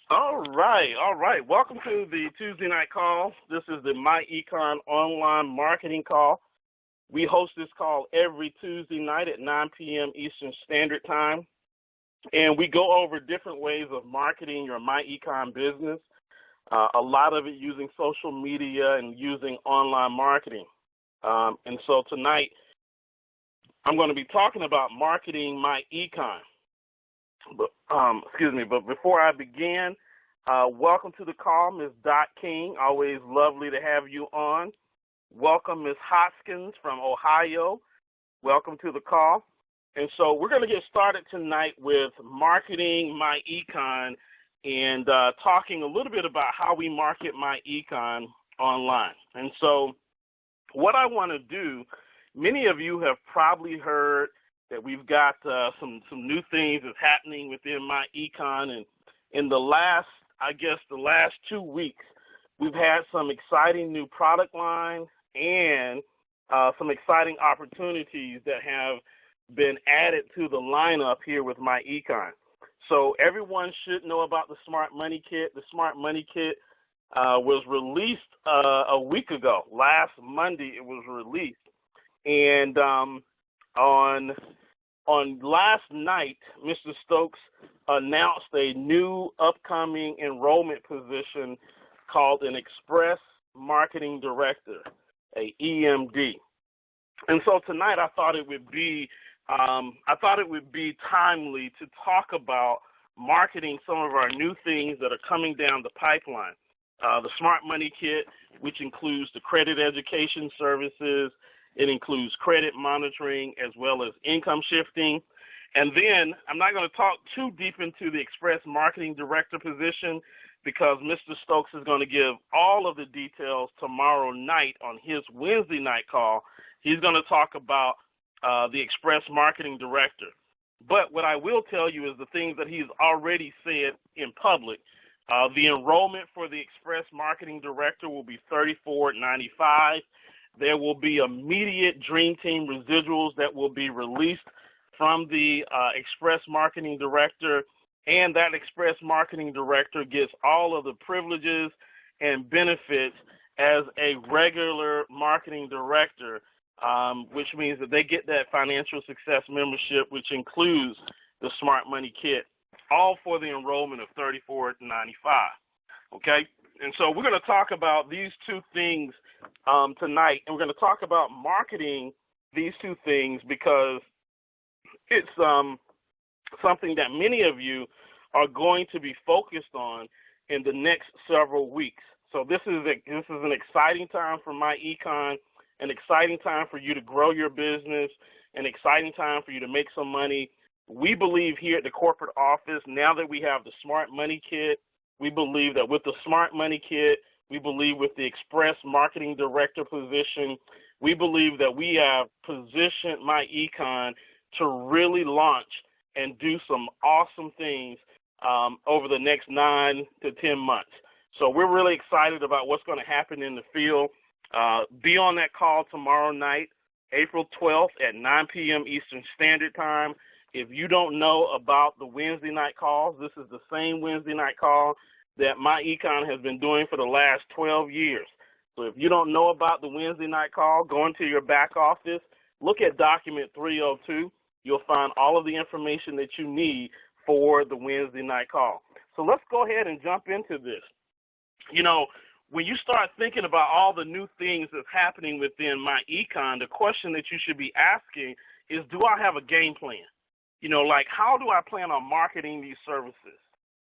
All right. Welcome to the Tuesday night call. This is the My Econ online marketing call. We host this call every Tuesday night at 9 p.m. Eastern Standard Time, and we go over different ways of marketing your My Econ business. A lot of it using social media and using online marketing. And so tonight, I'm going to be talking about marketing My Econ. But before I begin, welcome to the call, Ms. Dot King. Always lovely to have you on. Welcome, Ms. Hoskins from Ohio. Welcome to the call. And so we're going to get started tonight with marketing My Econ and talking a little bit about how we market My Econ online. And so what I want to do, many of you have probably heard that we've got some new things that's happening within My Econ, and in the last 2 weeks, we've had some exciting new product lines and some exciting opportunities that have been added to the lineup here with My Econ. So everyone should know about the Smart Money Kit. The Smart Money Kit was released a week ago. Last Monday it was released. And on last night, Mr. Stokes announced a new upcoming enrollment position called an Express Marketing Director, a EMD. And so tonight I thought it would be timely to talk about marketing some of our new things that are coming down the pipeline. The Smart Money Kit, which includes the credit education services. It includes credit monitoring as well as income shifting. And then I'm not going to talk too deep into the Express Marketing Director position because Mr. Stokes is going to give all of the details tomorrow night on his Wednesday night call. He's going to talk about the Express Marketing Director. But what I will tell you is the things that he's already said in public. The enrollment for the Express Marketing Director will be $34.95. There will be immediate Dream Team residuals that will be released from the Express Marketing Director, and that Express Marketing Director gets all of the privileges and benefits as a regular marketing director, which means that they get that financial success membership, which includes the Smart Money Kit, all for the enrollment of $34.95. Okay? And so we're going to talk about these two things tonight, and we're going to talk about marketing these two things because it's something that many of you are going to be focused on in the next several weeks. So this is an exciting time for My Econ, an exciting time for you to grow your business, an exciting time for you to make some money. We believe here at the corporate office, now that we have the Smart Money Kit, we believe that with the Smart Money Kit, we believe with the Express Marketing Director position, we believe that we have positioned My Econ to really launch and do some awesome things over the next 9 to 10 months. So we're really excited about what's going to happen in the field. Be on that call tomorrow night, April 12th at 9 p.m. Eastern Standard Time. If you don't know about the Wednesday night calls, this is the same Wednesday night call that My Econ has been doing for the last 12 years. So if you don't know about the Wednesday night call, go into your back office, look at document 302. You'll find all of the information that you need for the Wednesday night call. So let's go ahead and jump into this. You know, when you start thinking about all the new things that's happening within My Econ, the question that you should be asking is, do I have a game plan? You know, like, how do I plan on marketing these services?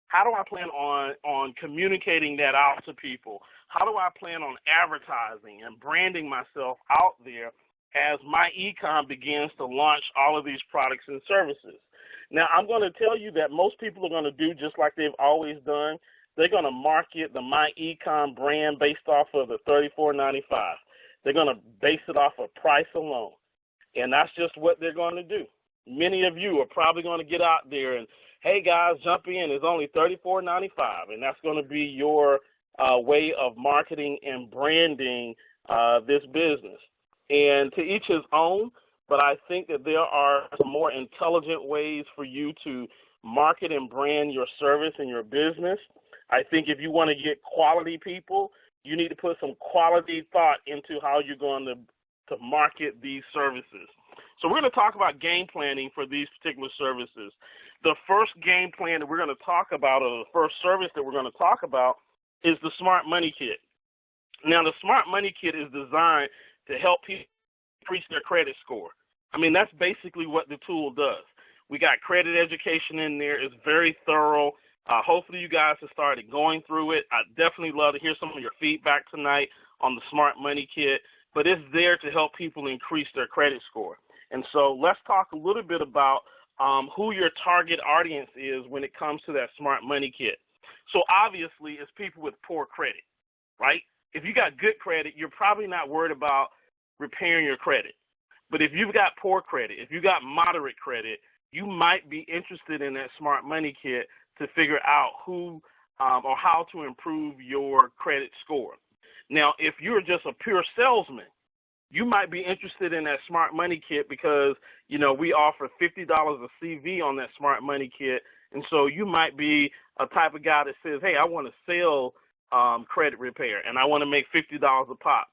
How do I plan on communicating that out to people? How do I plan on advertising and branding myself out there as My Econ begins to launch all of these products and services? Now, I'm going to tell you that most people are going to do just like they've always done. They're going to market the My Econ brand based off of the $34.95. They're going to base it off of price alone, and that's just what they're going to do. Many of you are probably going to get out there and, hey, guys, jump in. It's only $34.95, and that's going to be your way of marketing and branding this business. And to each his own, but I think that there are some more intelligent ways for you to market and brand your service and your business. I think if you want to get quality people, you need to put some quality thought into how you're going to market these services. So we're going to talk about game planning for these particular services. The first game plan that we're going to talk about, or the first service that we're going to talk about, is the Smart Money Kit. Now, the Smart Money Kit is designed to help people increase their credit score. I mean, that's basically what the tool does. We got credit education in there. It's very thorough. Hopefully you guys have started going through it. I'd definitely love to hear some of your feedback tonight on the Smart Money Kit, but it's there to help people increase their credit score. And so let's talk a little bit about who your target audience is when it comes to that Smart Money Kit. So obviously it's people with poor credit, right? If you got good credit, you're probably not worried about repairing your credit. But if you've got poor credit, if you got moderate credit, you might be interested in that Smart Money Kit to figure out who or how to improve your credit score. Now, if you're just a pure salesman, you might be interested in that Smart Money Kit because, you know, we offer $50 a CV on that Smart Money Kit. And so you might be a type of guy that says, hey, I want to sell credit repair and I want to make $50 a pop.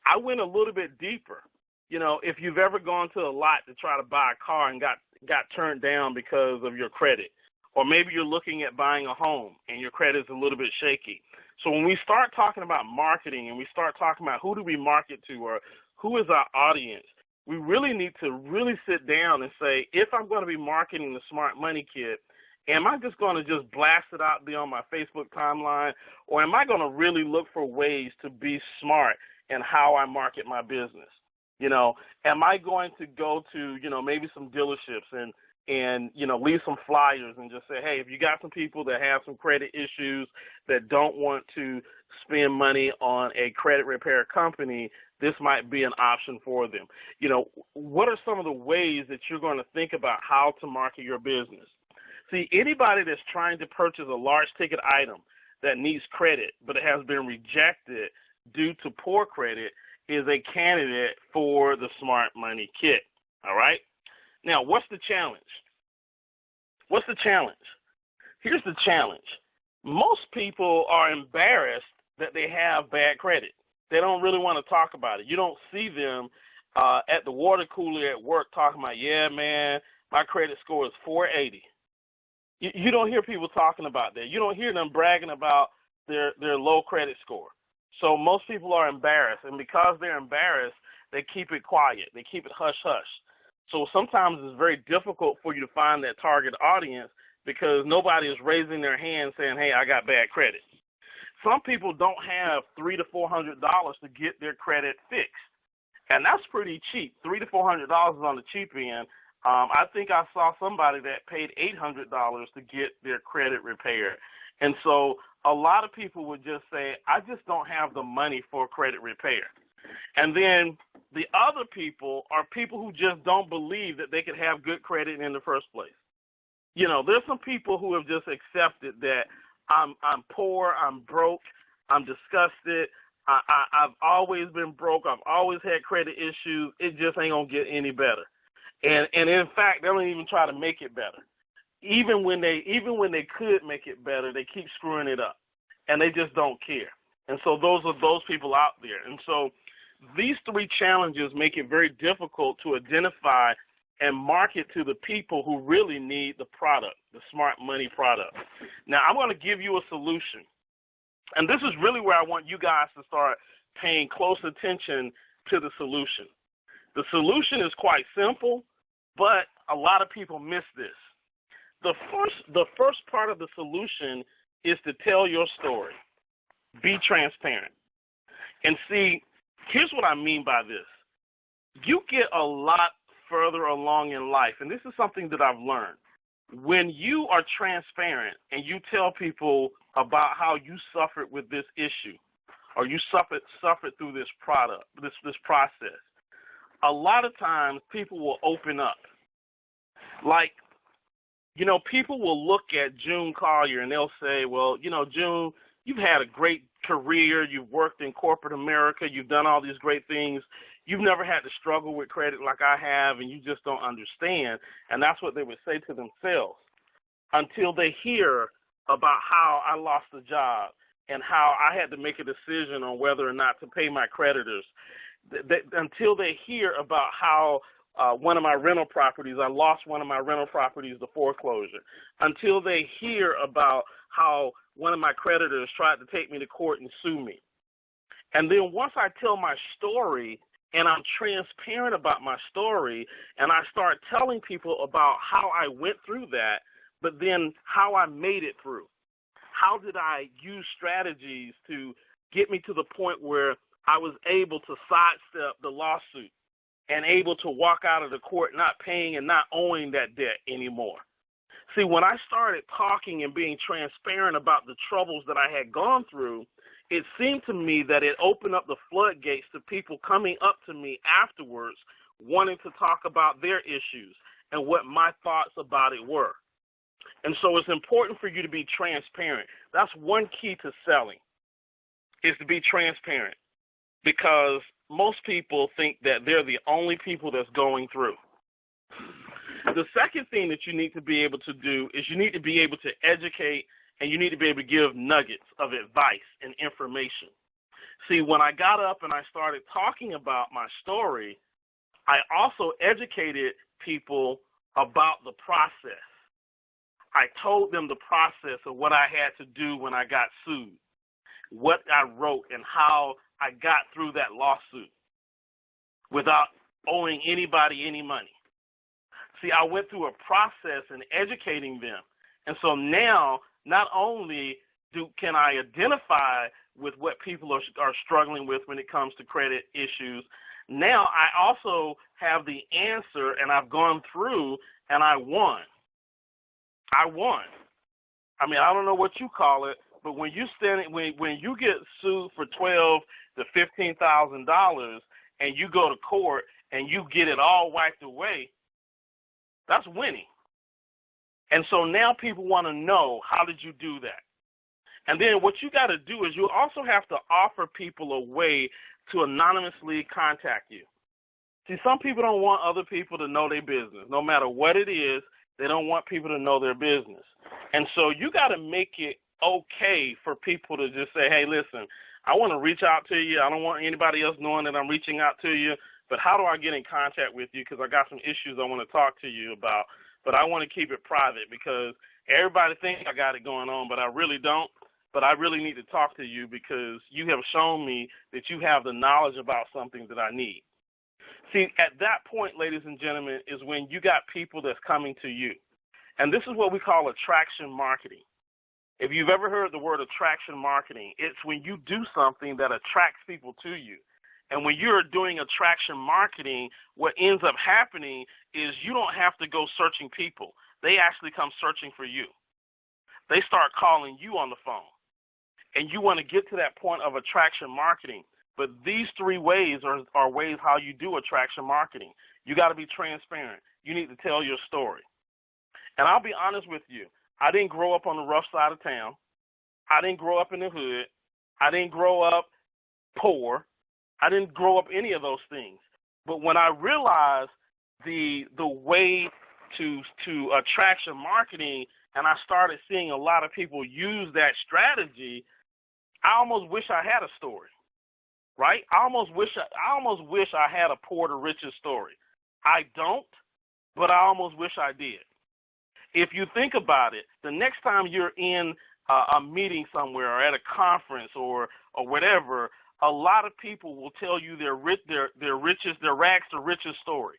I went a little bit deeper. You know, if you've ever gone to a lot to try to buy a car and got turned down because of your credit, or maybe you're looking at buying a home and your credit is a little bit shaky. So when we start talking about marketing and we start talking about who do we market to or who is our audience, we really need to really sit down and say, if I'm going to be marketing the Smart Money Kit, am I just going to just blast it out there on my Facebook timeline, or am I going to really look for ways to be smart in how I market my business? You know, am I going to go to, you know, maybe some dealerships and you know, leave some flyers and just say, hey, if you got some people that have some credit issues that don't want to spend money on a credit repair company, this might be an option for them. You know, what are some of the ways that you're going to think about how to market your business? See, anybody that's trying to purchase a large ticket item that needs credit but it has been rejected due to poor credit is a candidate for the Smart Money Kit, all right? Now, what's the challenge? What's the challenge? Here's the challenge. Most people are embarrassed that they have bad credit. They don't really want to talk about it. You don't see them at the water cooler at work talking about, yeah, man, my credit score is 480. You don't hear people talking about that. You don't hear them bragging about their low credit score. So most people are embarrassed, and because they're embarrassed, they keep it quiet. They keep it hush-hush. So sometimes it's very difficult for you to find that target audience because nobody is raising their hand saying, hey, I got bad credit. Some people don't have $300 to $400 to get their credit fixed, and that's pretty cheap. $300 to $400 is on the cheap end. I think I saw somebody that paid $800 to get their credit repaired. And so a lot of people would just say, I just don't have the money for credit repair. And then the other people are people who just don't believe that they could have good credit in the first place. You know, there's some people who have just accepted that I'm poor, I'm broke, I'm disgusted, I've always been broke, I've always had credit issues, it just ain't going to get any better. And in fact, they don't even try to make it better. Even when they could make it better, they keep screwing it up, and they just don't care. And so those are those people out there. And so these three challenges make it very difficult to identify and market to the people who really need the product, the Smart Money product. Now, I'm going to give you a solution. And this is really where I want you guys to start paying close attention to the solution. The solution is quite simple, but a lot of people miss this. The first part of the solution is to tell your story. Be transparent. And see, here's what I mean by this. You get a lot further along in life, and this is something that I've learned. When you are transparent and you tell people about how you suffered with this issue or you suffered through this process, a lot of times people will open up. Like, you know, people will look at June Collier and they'll say, well, you know, June, you've had a great career. You've worked in corporate America. You've done all these great things. You've never had to struggle with credit like I have, and you just don't understand. And that's what they would say to themselves until they hear about how I lost a job and how I had to make a decision on whether or not to pay my creditors, until they hear about how one of my rental properties, I lost one of my rental properties to foreclosure, until they hear about how one of my creditors tried to take me to court and sue me. And then once I tell my story and I'm transparent about my story and I start telling people about how I went through that, but then how I made it through. How did I use strategies to get me to the point where I was able to sidestep the lawsuit and able to walk out of the court not paying and not owing that debt anymore? See, when I started talking and being transparent about the troubles that I had gone through, it seemed to me that it opened up the floodgates to people coming up to me afterwards wanting to talk about their issues and what my thoughts about it were. And so it's important for you to be transparent. That's one key to selling, is to be transparent, because most people think that they're the only people that's going through. The second thing that you need to be able to do is you need to be able to educate, and you need to be able to give nuggets of advice and information. See, when I got up and I started talking about my story, I also educated people about the process. I told them the process of what I had to do when I got sued, what I wrote, and how I got through that lawsuit without owing anybody any money. See, I went through a process in educating them. And so now, not only can I identify with what people are struggling with when it comes to credit issues, now I also have the answer, and I've gone through, and I won. I won. I mean, I don't know what you call it, but when you get sued for $12,000 to $15,000 and you go to court and you get it all wiped away, that's winning. And so now people want to know, how did you do that? And then what you got to do is you also have to offer people a way to anonymously contact you. See, some people don't want other people to know their business. No matter what it is, they don't want people to know their business. And so you got to make it okay for people to just say, hey, listen, I want to reach out to you. I don't want anybody else knowing that I'm reaching out to you, but how do I get in contact with you? Because I got some issues I want to talk to you about, but I want to keep it private because everybody thinks I got it going on, but I really don't. But I really need to talk to you because you have shown me that you have the knowledge about something that I need. See, at that point, ladies and gentlemen, is when you got people that's coming to you. And this is what we call attraction marketing. If you've ever heard the word attraction marketing, it's when you do something that attracts people to you. And when you're doing attraction marketing, what ends up happening is you don't have to go searching people. They actually come searching for you. They start calling you on the phone. And you want to get to that point of attraction marketing. But these three ways are ways how you do attraction marketing. You got to be transparent. You need to tell your story. And I'll be honest with you. I didn't grow up on the rough side of town. I didn't grow up in the hood. I didn't grow up poor. I didn't grow up any of those things. But when I realized the way to attraction marketing, and I started seeing a lot of people use that strategy, I almost wish I had a story. Right? I almost wish I had a poor to riches story. I don't, but I almost wish I did. If you think about it, the next time you're in a meeting somewhere or at a conference or whatever, a lot of people will tell you their rags to riches story.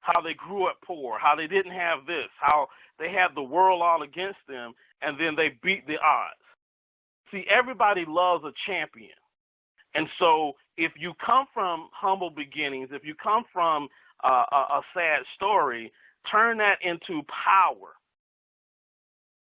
How they grew up poor, how they didn't have this, how they had the world all against them, and then they beat the odds. See, everybody loves a champion. And so if you come from humble beginnings, if you come from a sad story, turn that into power.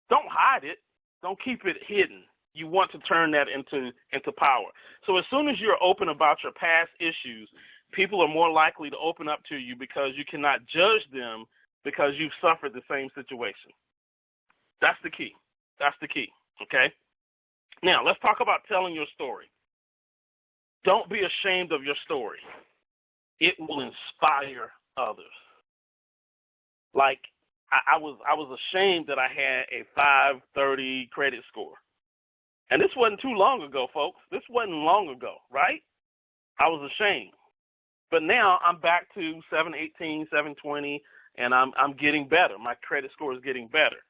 Don't hide it. Don't keep it hidden. You want to turn that into power. So as soon as you're open about your past issues, people are more likely to open up to you because you cannot judge them because you've suffered the same situation. That's the key. That's the key, okay? Now, let's talk about telling your story. Don't be ashamed of your story. It will inspire others. Like, I was ashamed that I had a 530 credit score. And this wasn't too long ago, folks. This wasn't long ago, right? I was ashamed. But now I'm back to 718, 720, and I'm getting better. My credit score is getting better.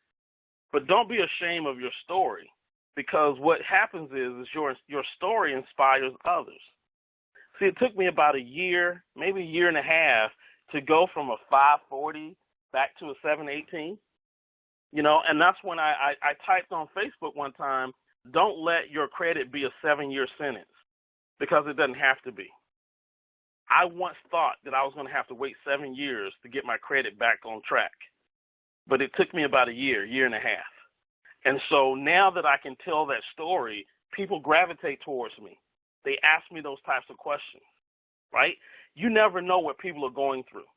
But don't be ashamed of your story, because what happens is your story inspires others. See, it took me about a year, maybe a year and a half, to go from a 540 back to a 718. And that's when I typed on Facebook one time, don't let your credit be a 7-year sentence, because it doesn't have to be. I once thought that I was going to have to wait 7 years to get my credit back on track, but it took me about a year and a half. And so now that I can tell that story, people gravitate towards me. They ask me those types of questions, right? You never know what people are going through.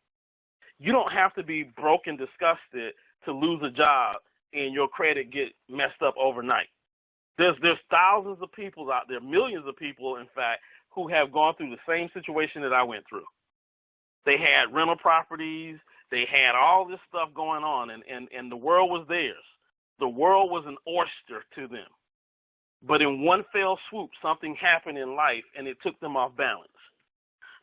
You don't have to be broke and disgusted to lose a job and your credit get messed up overnight. There's thousands of people out there, millions of people, in fact, who have gone through the same situation that I went through. They had rental properties. They had all this stuff going on, and the world was theirs. The world was an oyster to them. But in one fell swoop, something happened in life, and it took them off balance.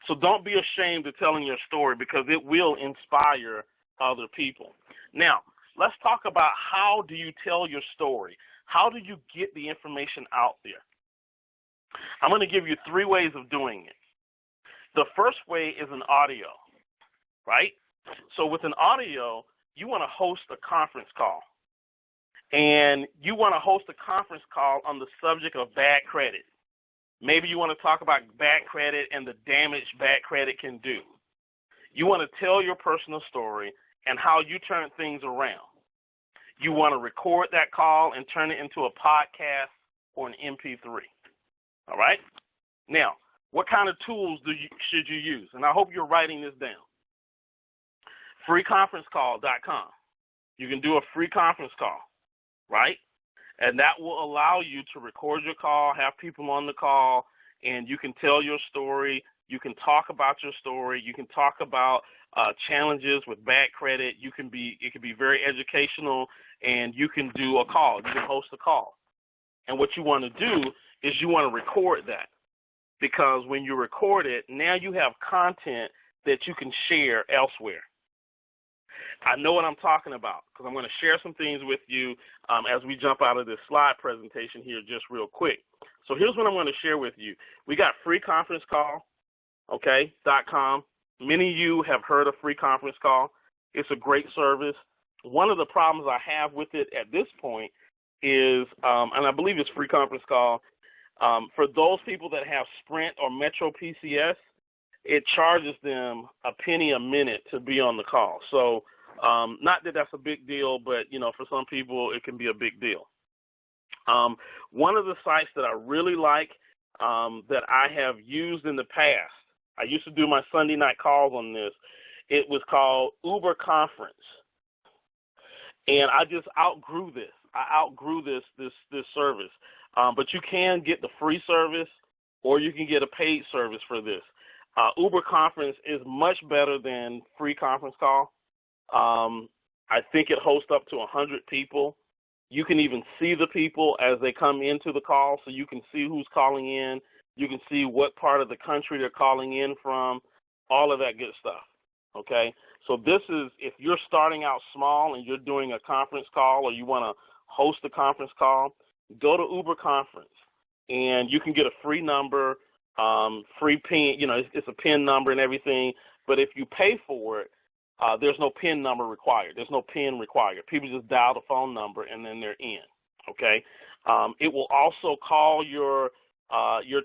So don't be ashamed of telling your story, because it will inspire other people. Now, let's talk about how do you tell your story? How do you get the information out there? I'm going to give you 3 ways of doing it. The first way is an audio, right? So with an audio, you want to host a conference call. And you want to host a conference call on the subject of bad credit. Maybe you want to talk about bad credit and the damage bad credit can do. You want to tell your personal story and how you turn things around. You want to record that call and turn it into a podcast or an MP3. All right? Now, what kind of tools should you use? And I hope you're writing this down. Freeconferencecall.com. You can do a free conference call, right? And that will allow you to record your call, have people on the call, and you can tell your story. You can talk about your story. You can talk about challenges with bad credit. It can be very educational, and you can do a call. You can host a call. And what you want to do is you want to record that, because when you record it, now you have content that you can share elsewhere. I know what I'm talking about, because I'm going to share some things with you as we jump out of this slide presentation here just real quick. So here's what I'm going to share with you. We got freeconferencecall.com. Many of you have heard of Free Conference Call. It's a great service. One of the problems I have with it at this point is, and I believe it's Free Conference Call, for those people that have Sprint or Metro PCS, it charges them a penny a minute to be on the call. So not that that's a big deal, but, for some people it can be a big deal. One of the sites that I really like that I have used in the past, I used to do my Sunday night calls on this. It was called Uber Conference. And I just outgrew this. I outgrew this service. But you can get the free service, or you can get a paid service for this. Uber Conference is much better than Free Conference Call. I think it hosts up to 100 people. You can even see the people as they come into the call, so you can see who's calling in. You can see what part of the country they're calling in from, all of that good stuff, okay? So this is, if you're starting out small and you're doing a conference call, or you want to host a conference call, go to Uber Conference, and you can get a free number, free PIN, it's a PIN number and everything, but if you pay for it, there's no PIN number required. There's no PIN required. People just dial the phone number and then they're in, okay? It will also call your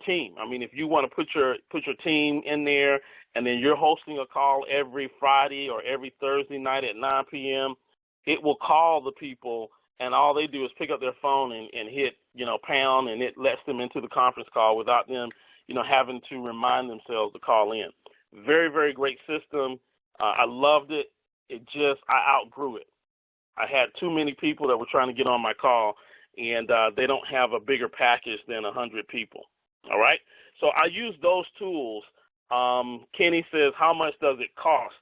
team. I mean, if you want to put your team in there, and then you're hosting a call every Friday or every Thursday night at 9 p.m., it will call the people, and all they do is pick up their phone and hit, pound, and it lets them into the conference call without them, having to remind themselves to call in. Very, very great system. I loved it. I outgrew it. I had too many people that were trying to get on my call, and they don't have a bigger package than 100 people. All right? So I use those tools. Kenny says, how much does it cost?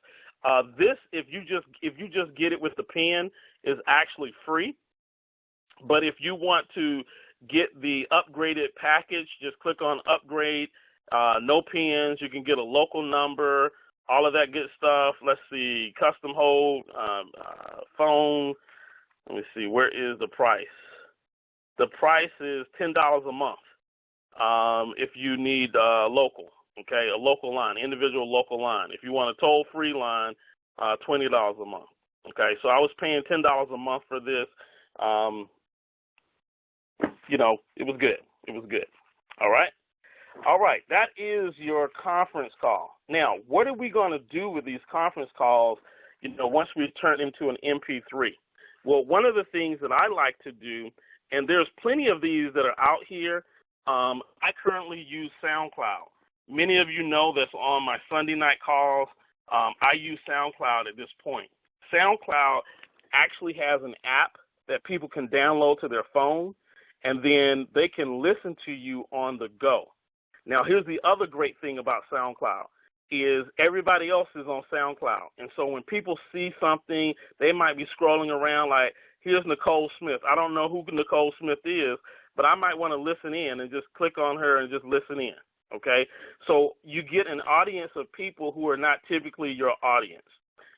This, if you just get it with the pen, is actually free. But if you want to get the upgraded package, just click on upgrade. No pins. You can get a local number, all of that good stuff. Let's see, custom hold, phone. Let me see, where is the price? The price is $10 a month if you need local, okay, a local line, individual local line. If you want a toll-free line, $20 a month, okay. So I was paying $10 a month for this. It was good. It was good. All right. That is your conference call. Now, what are we going to do with these conference calls, once we turn into an MP3? Well, one of the things that I like to do, and there's plenty of these that are out here, I currently use SoundCloud. Many of you know that's on my Sunday night calls. I use SoundCloud at this point. SoundCloud actually has an app that people can download to their phone, and then they can listen to you on the go. Now, here's the other great thing about SoundCloud is everybody else is on SoundCloud. And so when people see something, they might be scrolling around like, here's Nicole Smith. I don't know who Nicole Smith is, but I might want to listen in and just click on her and just listen in, okay? So you get an audience of people who are not typically your audience.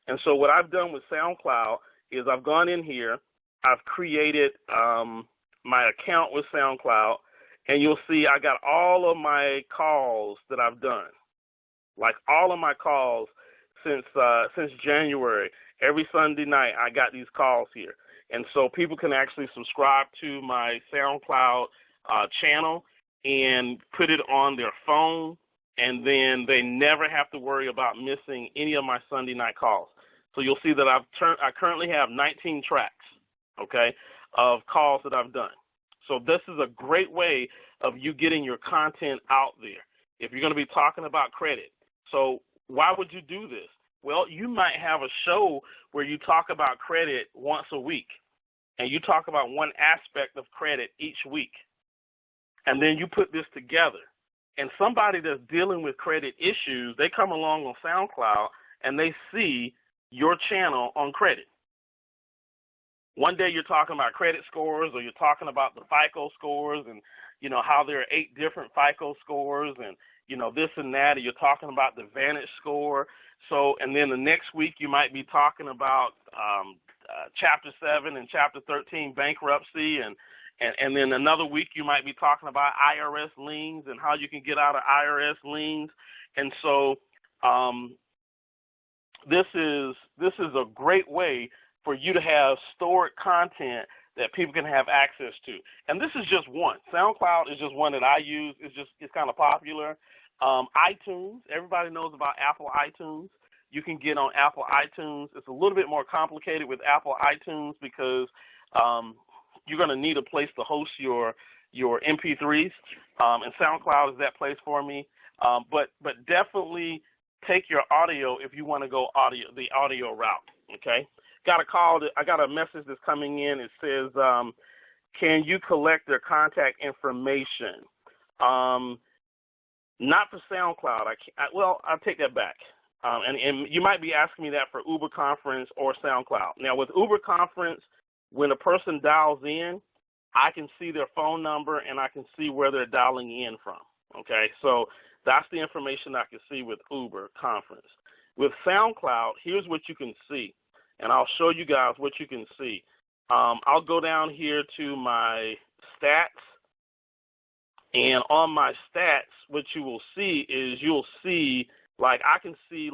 And so what I've done with SoundCloud is I've gone in here, I've created my account with SoundCloud, and you'll see I got all of my calls that I've done, like all of my calls since January. Every Sunday night I got these calls here. And so people can actually subscribe to my SoundCloud channel and put it on their phone, and then they never have to worry about missing any of my Sunday night calls. So you'll see that I currently have 19 tracks, okay, of calls that I've done. So this is a great way of you getting your content out there if you're going to be talking about credit. So why would you do this? Well, you might have a show where you talk about credit once a week, and you talk about one aspect of credit each week. And then you put this together. And somebody that's dealing with credit issues, they come along on SoundCloud, and they see your channel on credit. One day you're talking about credit scores, or you're talking about the FICO scores and, how there are 8 different FICO scores and, this and that, and you're talking about the Vantage score. So, and then the next week you might be talking about Chapter 7 and Chapter 13 bankruptcy, and then another week you might be talking about IRS liens and how you can get out of IRS liens. And so this is a great way for you to have stored content that people can have access to. And this is just one. SoundCloud is just one that I use. It's kind of popular. iTunes, everybody knows about Apple iTunes. You can get on Apple iTunes. It's a little bit more complicated with Apple iTunes because you're going to need a place to host your MP3s, and SoundCloud is that place for me. But definitely take your audio if you want to go the audio route. Okay. I got a message that's coming in. It says, can you collect their contact information? Not for SoundCloud. I'll take that back. And you might be asking me that for Uber Conference or SoundCloud. Now, with Uber Conference, when a person dials in, I can see their phone number and I can see where they're dialing in from. Okay, so that's the information I can see with Uber Conference. With SoundCloud, here's what you can see, and I'll show you guys what you can see. I'll go down here to my stats, and on my stats, what you will see is I can see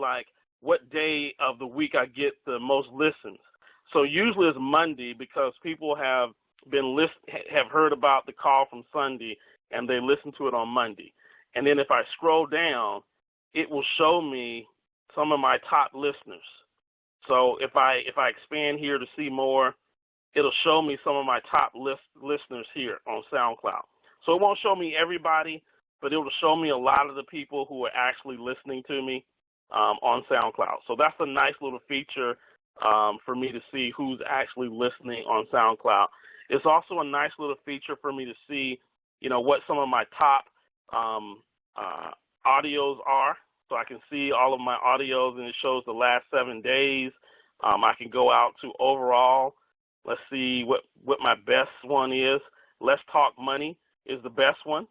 what day of the week I get the most listens. So usually it's Monday because people have heard about the call from Sunday and they listen to it on Monday. And then if I scroll down, it will show me some of my top listeners. So if I expand here to see more, it'll show me some of my top listeners here on SoundCloud. So it won't show me everybody, but it will show me a lot of the people who are actually listening to me on SoundCloud. So that's a nice little feature for me to see who's actually listening on SoundCloud. It's also a nice little feature for me to see, what some of my top audios are. So I can see all of my audios, and it shows the last 7 days. I can go out to overall. Let's see what my best one is. Let's Talk Money is the best one,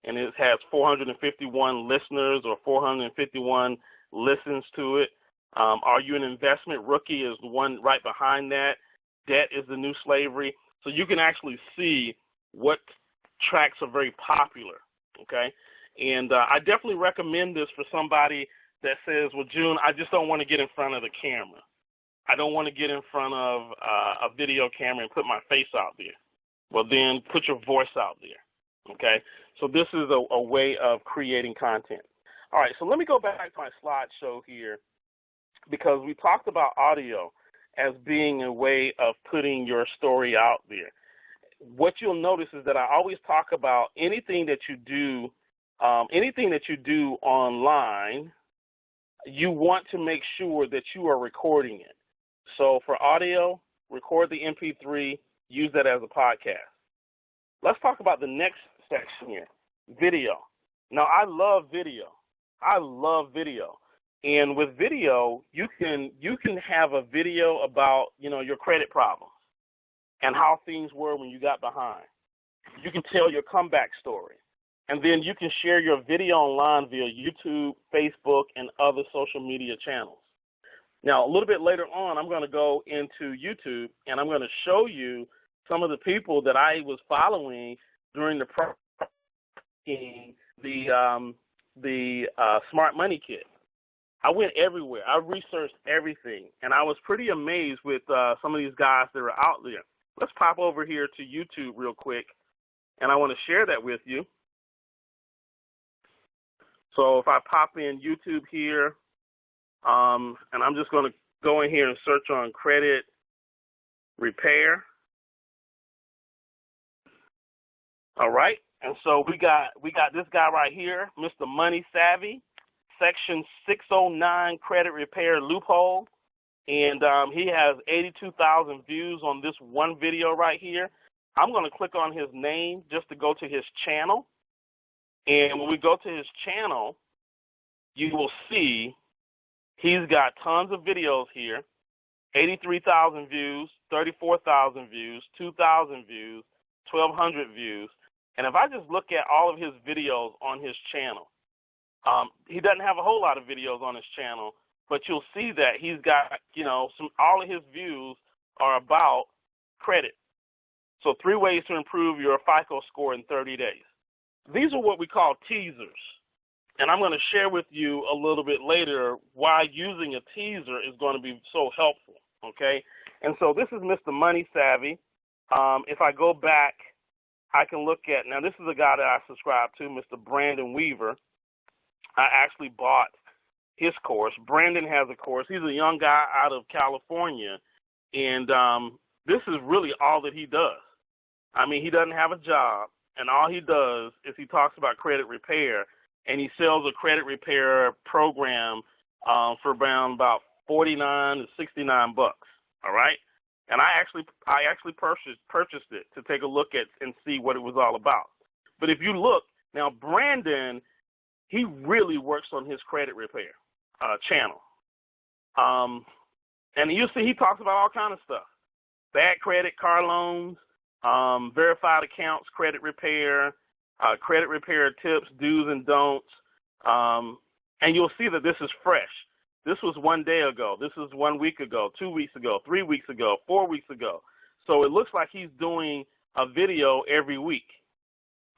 and it has 451 listeners or 451 listens to it. Are You an Investment Rookie is the one right behind that. Debt is the New Slavery. So you can actually see what tracks are very popular, okay? And I definitely recommend this for somebody that says, well, June, I just don't want to get in front of the camera. I don't want to get in front of a video camera and put my face out there. Well, then put your voice out there, okay? So this is a way of creating content. All right, so let me go back to my slideshow here, because we talked about audio as being a way of putting your story out there. What you'll notice is that I always talk about anything that you do online, you want to make sure that you are recording it. So for audio, record the MP3, use that as a podcast. Let's talk about the next section here, video. Now, I love video. And with video, you can have a video about, your credit problems and how things were when you got behind. You can tell your comeback story. And then you can share your video online via YouTube, Facebook, and other social media channels. Now, a little bit later on, I'm going to go into YouTube, and I'm going to show you some of the people that I was following during the Smart Money Kit. I went everywhere. I researched everything, and I was pretty amazed with some of these guys that are out there. Let's pop over here to YouTube real quick, and I want to share that with you. So if I pop in YouTube here, and I'm just going to go in here and search on credit repair. All right, and so we got this guy right here, Mr. Money Savvy, Section 609 credit repair loophole, and he has 82,000 views on this one video right here. I'm going to click on his name just to go to his channel, and when we go to his channel, you will see he's got tons of videos here, 83,000 views, 34,000 views, 2,000 views, 1,200 views. And if I just look at all of his videos on his channel, he doesn't have a whole lot of videos on his channel, but you'll see that he's got, all of his views are about credit. So 3 ways to improve your FICO score in 30 days. These are what we call teasers. And I'm going to share with you a little bit later why using a teaser is going to be so helpful, okay? And so this is Mr. Money Savvy. If I go back, I can look at, now this is a guy that I subscribe to, Mr. Brandon Weaver. I actually bought his course. Brandon has a course. He's a young guy out of California, and this is really all that he does. I mean, he doesn't have a job, and all he does is he talks about credit repair, and he sells a credit repair program for around about $49 to $69. All right, and I actually purchased it to take a look at and see what it was all about. But if you look now, Brandon, he really works on his credit repair channel, and you see he talks about all kind of stuff: bad credit, car loans, verified accounts, credit repair tips, do's and don'ts, and you'll see that this is fresh. This was 1 day ago. This is 1 week ago, 2 weeks ago, 3 weeks ago, 4 weeks ago. So it looks like he's doing a video every week,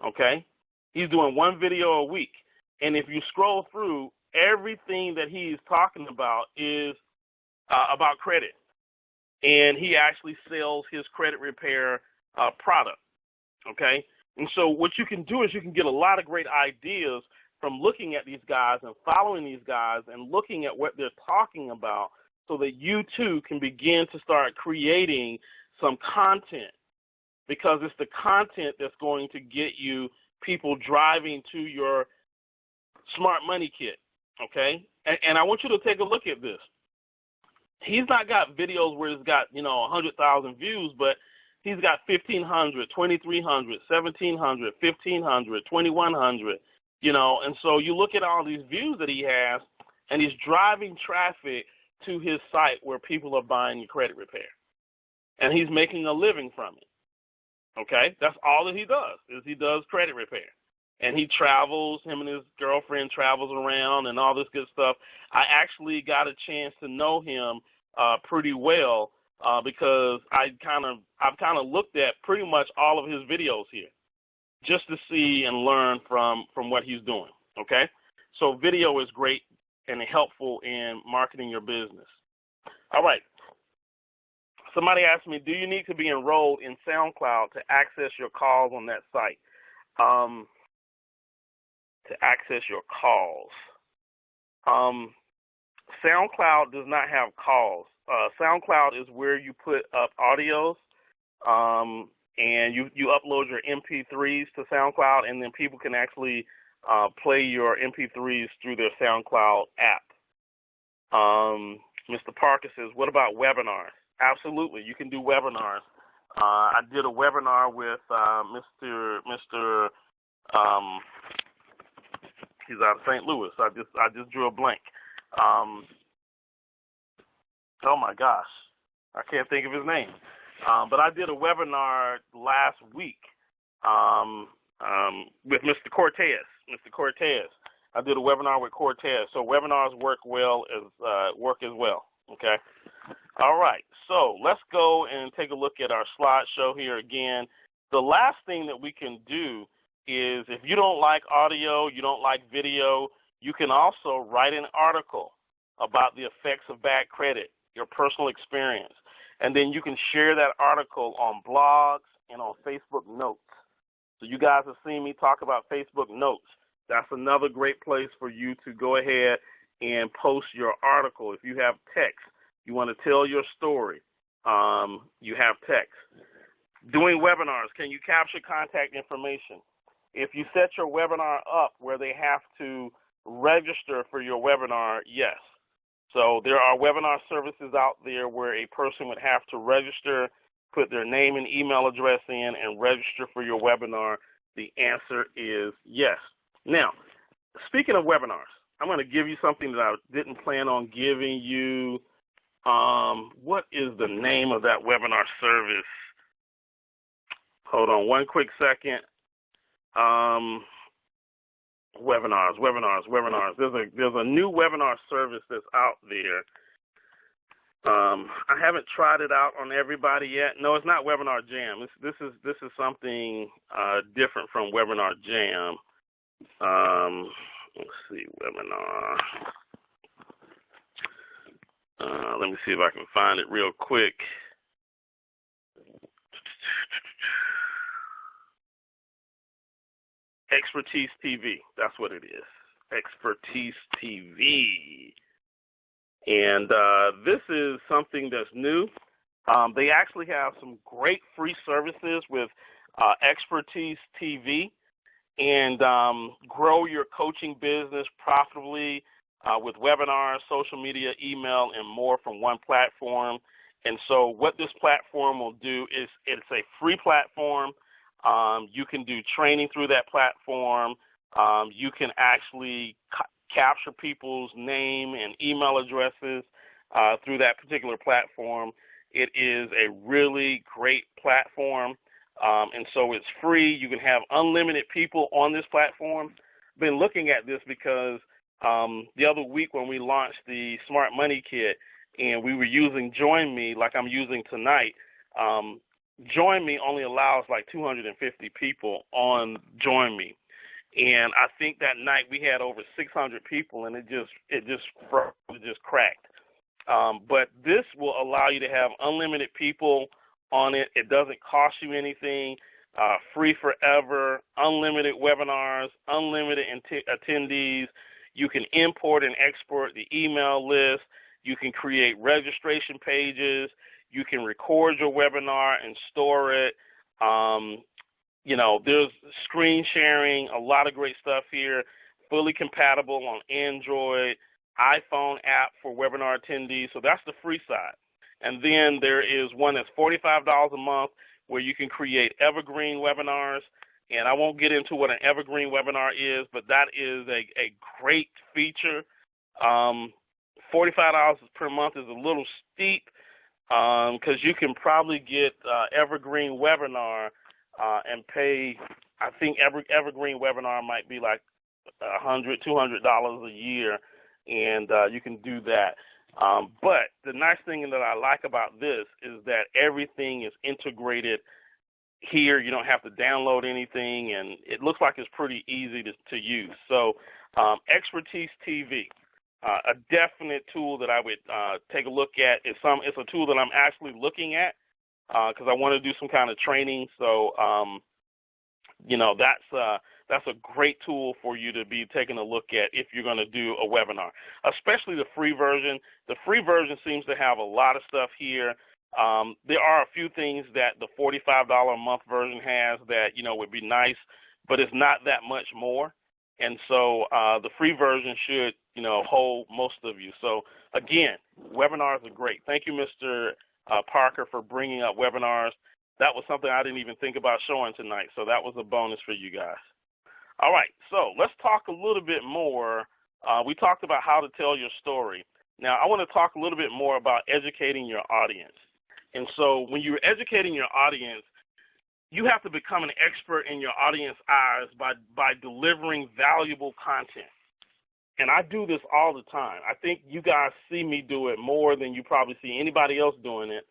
okay? He's doing one video a week. And if you scroll through, everything that he's talking about is about credit. And he actually sells his credit repair product, okay? And so what you can do is you can get a lot of great ideas from looking at these guys and following these guys and looking at what they're talking about so that you too can begin to start creating some content, because it's the content that's going to get you people driving to your Smart Money Kit, okay? And I want you to take a look at this. He's not got videos where it's got, 100,000 views, but he's got 1,500, 2,300, 1,700, 1,500, 2,100, And so you look at all these views that he has, and he's driving traffic to his site where people are buying your credit repair, and he's making a living from it. Okay, that's all that he does, is he does credit repair. And he travels, him and his girlfriend travels around and all this good stuff. I actually got a chance to know him pretty well because I've kind of looked at pretty much all of his videos here just to see and learn from what he's doing. Okay, so video is great and helpful in marketing your business. All right. Somebody asked me, do you need to be enrolled in SoundCloud to access your calls on that site? To access your calls. SoundCloud does not have calls. SoundCloud is where you put up audios, and you upload your MP3s to SoundCloud, and then people can actually play your MP3s through their SoundCloud app. Mr. Parker says, what about webinars? Absolutely, you can do webinars. I did a webinar with Mr. He's out of St. Louis. I just drew a blank. Oh my gosh, I can't think of his name. But I did a webinar last week with Mr. Cortez. I did a webinar with Cortez. So webinars work as well. Okay. All right. So let's go and take a look at our slideshow here again. The last thing that we can do is, if you don't like audio, you don't like video, you can also write an article about the effects of bad credit, your personal experience, and then you can share that article on blogs and on Facebook Notes. So you guys have seen me talk about Facebook Notes. That's another great place for you to go ahead and post your article. If you have text, you want to tell your story, you have text. Doing webinars, can you capture contact information? If you set your webinar up where they have to register for your webinar, yes. So there are webinar services out there where a person would have to register, put their name and email address in, and register for your webinar. The answer is yes. Now, speaking of webinars, I'm going to give you something that I didn't plan on giving you. What is the name of that webinar service? Hold on one quick second. Webinars. There's a new webinar service that's out there. I haven't tried it out on everybody yet. No, it's not Webinar Jam. This is something different from Webinar Jam. Let's see, webinar. Let me see if I can find it real quick. Expertise TV. That's what it is. Expertise TV. And this is something that's new. They actually have some great free services with Expertise TV, and grow your coaching business profitably with webinars, social media, email, and more from one platform. And so what this platform will do is, it's a free platform. You can do training through that platform. You can actually capture people's name and email addresses through that particular platform. It is a really great platform, and so it's free. You can have unlimited people on this platform. I've been looking at this because the other week when we launched the Smart Money Kit and we were using Join Me like I'm using tonight, Join Me only allows like 250 people on Join Me. And I think that night we had over 600 people, and it just cracked. But this will allow you to have unlimited people on it. It doesn't cost you anything. Free forever, unlimited webinars, unlimited attendees. You can import and export the email list. You can create registration pages. You can record your webinar and store it. There's screen sharing, a lot of great stuff here, fully compatible on Android, iPhone app for webinar attendees. So that's the free side. And then there is one that's $45 a month where you can create evergreen webinars, And I won't get into what an evergreen webinar is, but that is a great feature. $45 per month is a little steep because you can probably get evergreen webinar and pay. I think evergreen webinar might be like $200 a year, and you can do that. But the nice thing that I like about this is that everything is integrated here. You don't have to download anything, and it looks like it's pretty easy to use. So Expertise TV, a definite tool that I would take a look at. It's a tool that I'm actually looking at because I want to do some kind of training. So that's a great tool for you to be taking a look at if you're going to do a webinar, especially the free version. The free version seems to have a lot of stuff here. There are a few things that the $45 a month version has that, would be nice, but it's not that much more. And so the free version should, hold most of you. So, again, webinars are great. Thank you, Mr. Parker, for bringing up webinars. That was something I didn't even think about showing tonight, so that was a bonus for you guys. All right, so let's talk a little bit more. We talked about how to tell your story. Now, I want to talk a little bit more about educating your audience. And so when you're educating your audience, you have to become an expert in your audience eyes by delivering valuable content. And I do this all the time. I think you guys see me do it more than you probably see anybody else doing it.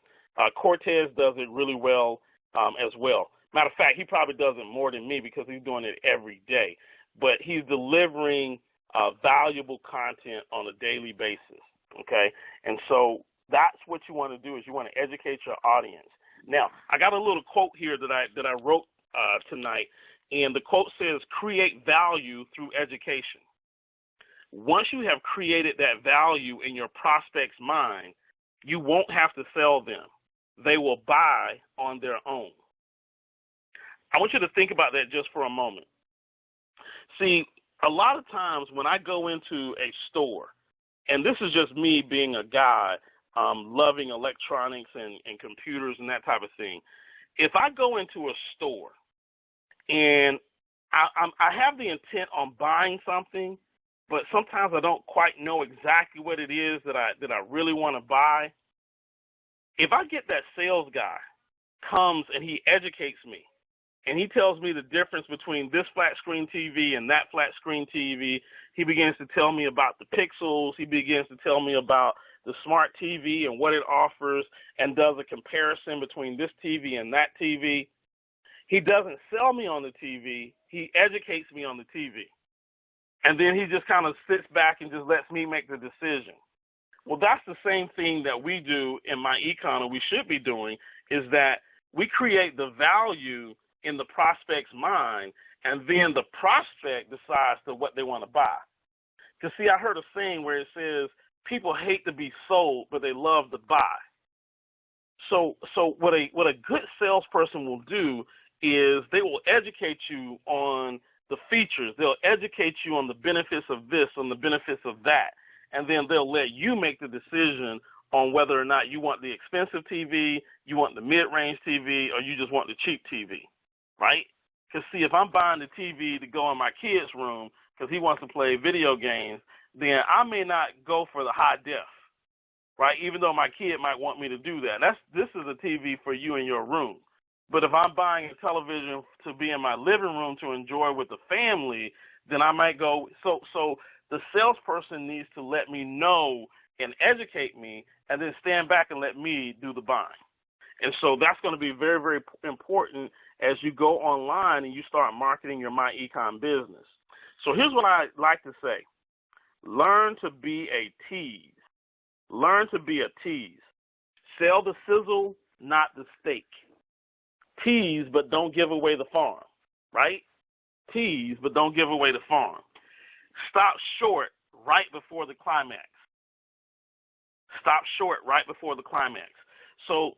Cortez does it really well as well. Matter of fact, he probably does it more than me because he's doing it every day. But he's delivering valuable content on a daily basis, okay? And so that's what you want to do is you want to educate your audience. Now, I got a little quote here that I wrote tonight, and the quote says, "Create value through education." Once you have created that value in your prospect's mind, you won't have to sell them. They will buy on their own. I want you to think about that just for a moment. See, a lot of times when I go into a store, and this is just me being a guy, loving electronics and computers and that type of thing. If I go into a store and I have the intent on buying something, but sometimes I don't quite know exactly what it is that I really want to buy, if I get that sales guy comes and he educates me, and he tells me the difference between this flat screen TV and that flat screen TV, he begins to tell me about the pixels, he begins to tell me about the smart TV and what it offers, and does a comparison between this TV and that TV. He doesn't sell me on the TV, he educates me on the TV. And then he just kind of sits back and just lets me make the decision. Well, that's the same thing that we do in my econ, or we should be doing, is that we create the value in the prospect's mind, and then the prospect decides to what they want to buy. Because, see, I heard a saying where it says, people hate to be sold, but they love to buy. So what a good salesperson will do is they will educate you on the features. They'll educate you on the benefits of this, on the benefits of that, and then they'll let you make the decision on whether or not you want the expensive TV, you want the mid-range TV, or you just want the cheap TV, right? Because, see, if I'm buying the TV to go in my kid's room because he wants to play video games, then I may not go for the high def, right? Even though my kid might want me to do that. This is a TV for you in your room. But if I'm buying a television to be in my living room to enjoy with the family, then I might go. So the salesperson needs to let me know and educate me, and then stand back and let me do the buying. And so that's going to be very, very important as you go online and you start marketing your My Econ business. So here's what I like to say. Learn to be a tease. Learn to be a tease. Sell the sizzle, not the steak. Tease, but don't give away the farm, right? Tease, but don't give away the farm. Stop short right before the climax. Stop short right before the climax. So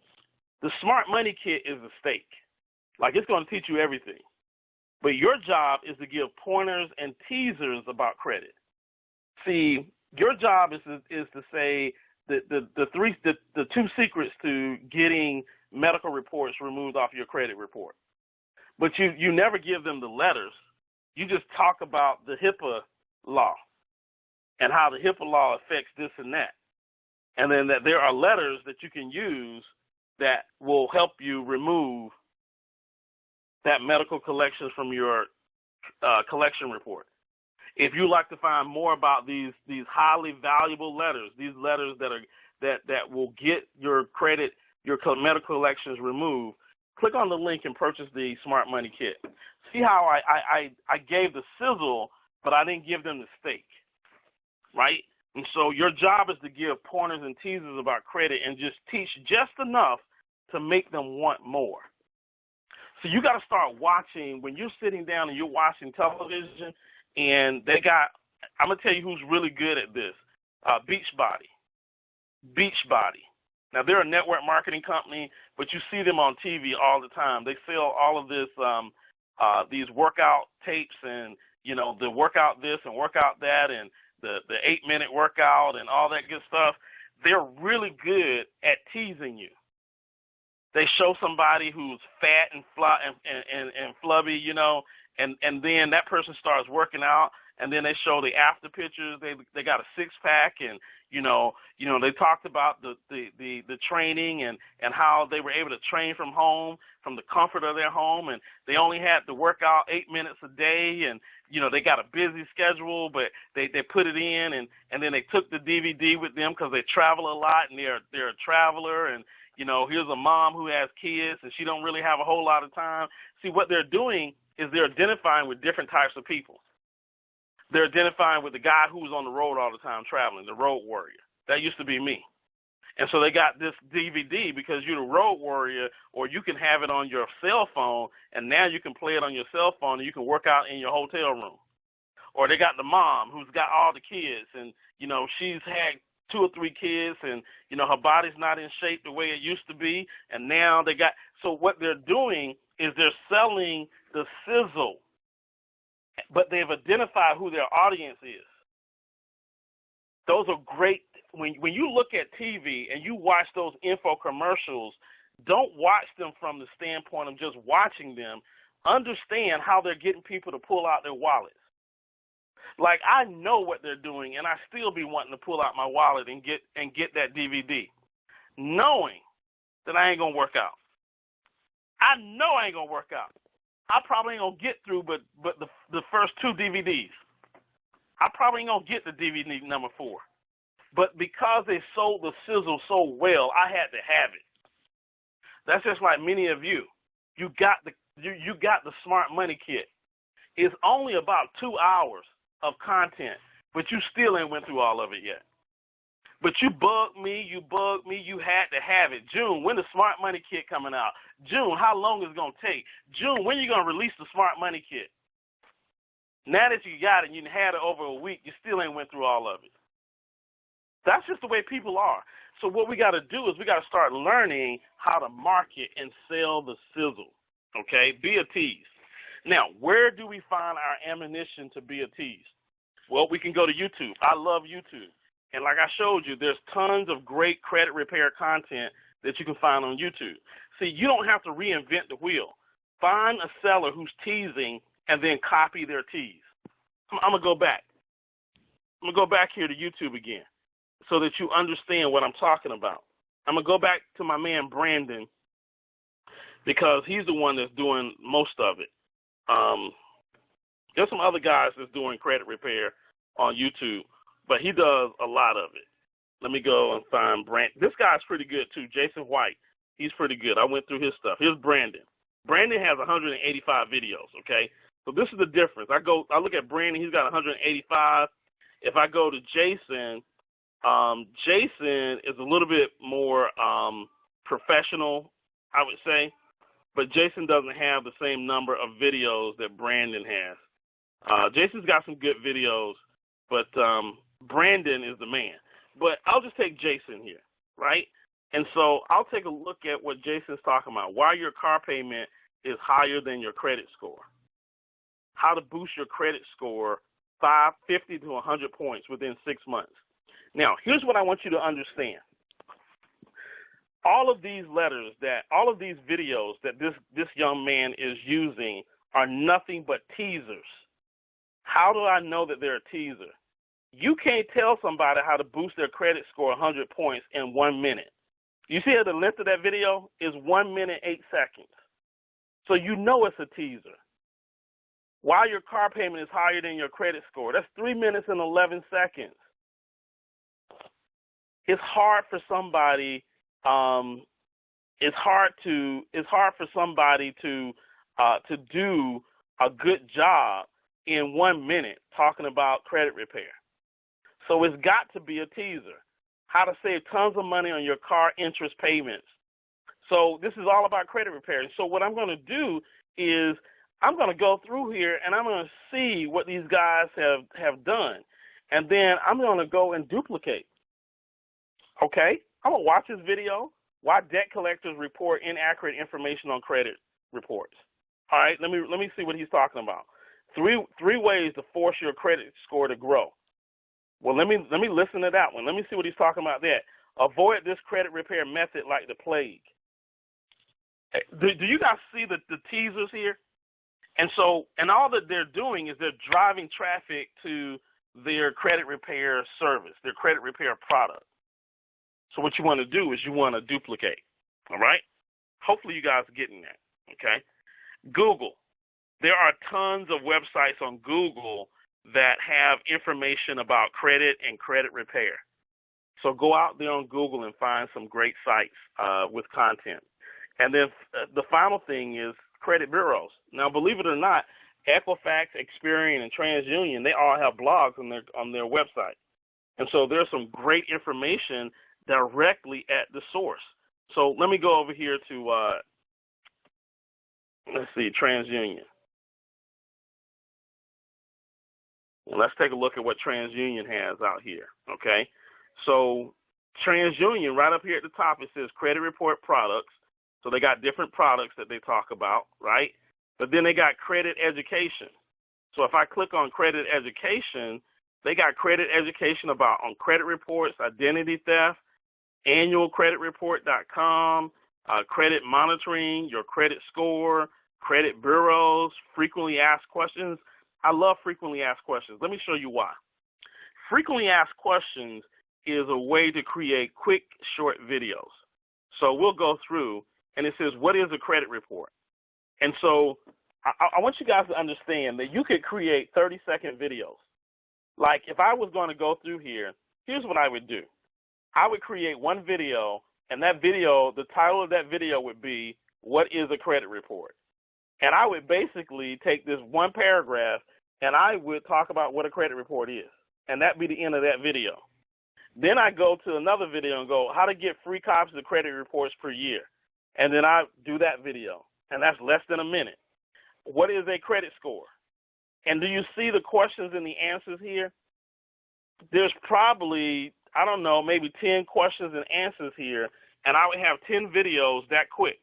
the Smart Money Kit is a steak. Like, it's going to teach you everything. But your job is to give pointers and teasers about credit. See, your job is to say the two secrets to getting medical reports removed off your credit report. but you never give them the letters. You just talk about the HIPAA law and how the HIPAA law affects this and that. And then that there are letters that you can use that will help you remove that medical collections from your collection report. If you like to find more about these highly valuable letters, these letters that will get your credit, your medical collections removed, click on the link and purchase the Smart Money Kit. See how I gave the sizzle, but I didn't give them the steak, right? And so your job is to give pointers and teasers about credit and just teach just enough to make them want more. So you got to start watching when you're sitting down and you're watching television, and they got, I'm going to tell you who's really good at this, Beachbody. Now, they're a network marketing company, but you see them on TV all the time. They sell all of this, these workout tapes and, the workout this and workout that and the 8-minute workout and all that good stuff. They're really good at teasing you. They show somebody who's fat and flubby, and then that person starts working out, and then they show the after pictures. They got a 6-pack, and they talked about the training and how they were able to train from home, from the comfort of their home, and they only had to work out 8 minutes a day, and they got a busy schedule, but they put it in, and then they took the DVD with them because they travel a lot, and they're a traveler, and here's a mom who has kids, and she don't really have a whole lot of time. See, what they're doing is they're identifying with different types of people. They're identifying with the guy who's on the road all the time traveling, the road warrior. That used to be me. And so they got this DVD because you're the road warrior, or you can have it on your cell phone, and now you can play it on your cell phone, and you can work out in your hotel room. Or they got the mom who's got all the kids, and, she's had 2 or 3 kids, and, her body's not in shape the way it used to be, and now they got, so what they're doing is they're selling the sizzle, but they've identified who their audience is. Those are great. When you look at TV and you watch those infomercials, don't watch them from the standpoint of just watching them. Understand how they're getting people to pull out their wallets. Like, I know what they're doing, and I still be wanting to pull out my wallet and get that DVD, knowing that I ain't gonna work out. I know I ain't gonna work out. I probably ain't gonna get through but the first 2 DVDs. I probably ain't gonna get the DVD number 4. But because they sold the sizzle so well, I had to have it. That's just like many of you. You got the Smart Money Kit. It's only about 2 hours of content, but you still ain't went through all of it yet. But you bugged me, you had to have it. June, when the Smart Money Kit coming out? June, how long is it going to take? June, when you going to release the Smart Money Kit? Now that you got it and you had it over a week, you still ain't went through all of it. That's just the way people are. So what we got to do is we got to start learning how to market and sell the sizzle, okay? Be a tease. Now, where do we find our ammunition to be a tease? Well, we can go to YouTube. I love YouTube. And like I showed you, there's tons of great credit repair content that you can find on YouTube. See, you don't have to reinvent the wheel. Find a seller who's teasing and then copy their tease. I'm going to go back. I'm going to go back here to YouTube again so that you understand what I'm talking about. I'm going to go back to my man Brandon because he's the one that's doing most of it. There's some other guys that's doing credit repair on YouTube, but he does a lot of it. Let me go and find Brandon. This guy's pretty good too, Jason White. He's pretty good. I went through his stuff. Here's Brandon. Brandon has 185 videos, okay? So this is the difference. I look at Brandon, he's got 185. If I go to Jason, Jason is a little bit more professional, I would say, but Jason doesn't have the same number of videos that Brandon has. Jason's got some good videos, but Brandon is the man. But I'll just take Jason here, right? And so I'll take a look at what Jason's talking about, why your car payment is higher than your credit score, how to boost your credit score 50 to 100 points within 6 months. Now, here's what I want you to understand. all of these letters, all of these videos that this young man is using are nothing but teasers. How do I know that they're a teaser? You can't tell somebody how to boost their credit score 100 points in 1 minute. You see how the length of that video is 1 minute, 8 seconds. So you know it's a teaser. While your car payment is higher than your credit score, that's 3 minutes and 11 seconds. It's hard for somebody. It's hard for somebody to do a good job in 1 minute talking about credit repair. So it's got to be a teaser. How to save tons of money on your car interest payments. So this is all about credit repair. So what I'm going to do is I'm going to go through here and I'm going to see what these guys have done. And then I'm going to go and duplicate. Okay? I'm going to watch this video. Why debt collectors report inaccurate information on credit reports. All right, let me see what he's talking about. Three ways to force your credit score to grow. Well, let me listen to that one. Let me see what he's talking about there. Avoid this credit repair method like the plague. Do you guys see the teasers here? And all that they're doing is they're driving traffic to their credit repair service, their credit repair product. So what you want to do is you want to duplicate. All right? Hopefully you guys are getting that. Okay? Google. There are tons of websites on Google that have information about credit and credit repair. So go out there on Google and find some great sites with content. And then the final thing is credit bureaus. Now, believe it or not, Equifax, Experian, and TransUnion, they all have blogs on their website. And so there's some great information directly at the source. So let me go over here to, let's see, TransUnion. Let's take a look at what TransUnion has out here, okay? So TransUnion, right up here at the top, it says credit report products. So they got different products that they talk about, right? But then they got credit education. So if I click on credit education, they got credit education on credit reports, identity theft, annualcreditreport.com, credit monitoring, your credit score, credit bureaus, frequently asked questions. I love frequently asked questions. Let me show you why. Frequently asked questions is a way to create quick, short videos. So we'll go through, and it says, what is a credit report? And so I want you guys to understand that you could create 30-second videos. Like if I was going to go through here, here's what I would do. I would create one video, and that video, the title of that video would be, what is a credit report? And I would basically take this one paragraph and I would talk about what a credit report is. And that'd be the end of that video. Then I go to another video and go, how to get free copies of credit reports per year. And then I do that video. And that's less than a minute. What is a credit score? And do you see the questions and the answers here? There's probably, I don't know, maybe 10 questions and answers here. And I would have 10 videos that quick.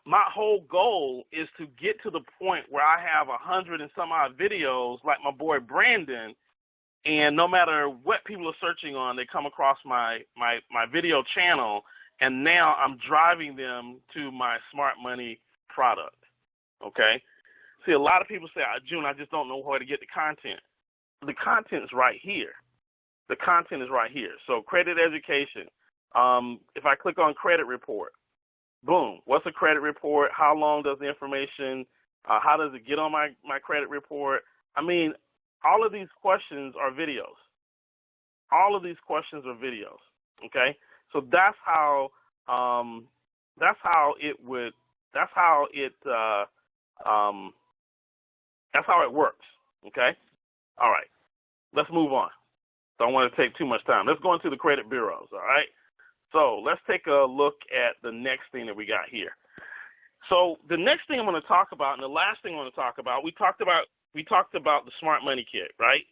My whole goal is to get to the point where I have 100 and some odd videos like my boy Brandon, and no matter what people are searching on, they come across my video channel, and now I'm driving them to my smart money product, okay? See, a lot of people say, June, I just don't know where to get the content. The content is right here. The content is right here. So credit education. If I click on credit report, boom, what's a credit report? How long does the information, how does it get on my credit report? I mean, all of these questions are videos. All of these questions are videos, okay? So that's how it works, okay? All right, let's move on. Don't want to take too much time. Let's go into the credit bureaus, all right? So let's take a look at the next thing that we got here. So the next thing I'm going to talk about, and the last thing I want to talk about, we talked about the Smart Money Kit, right?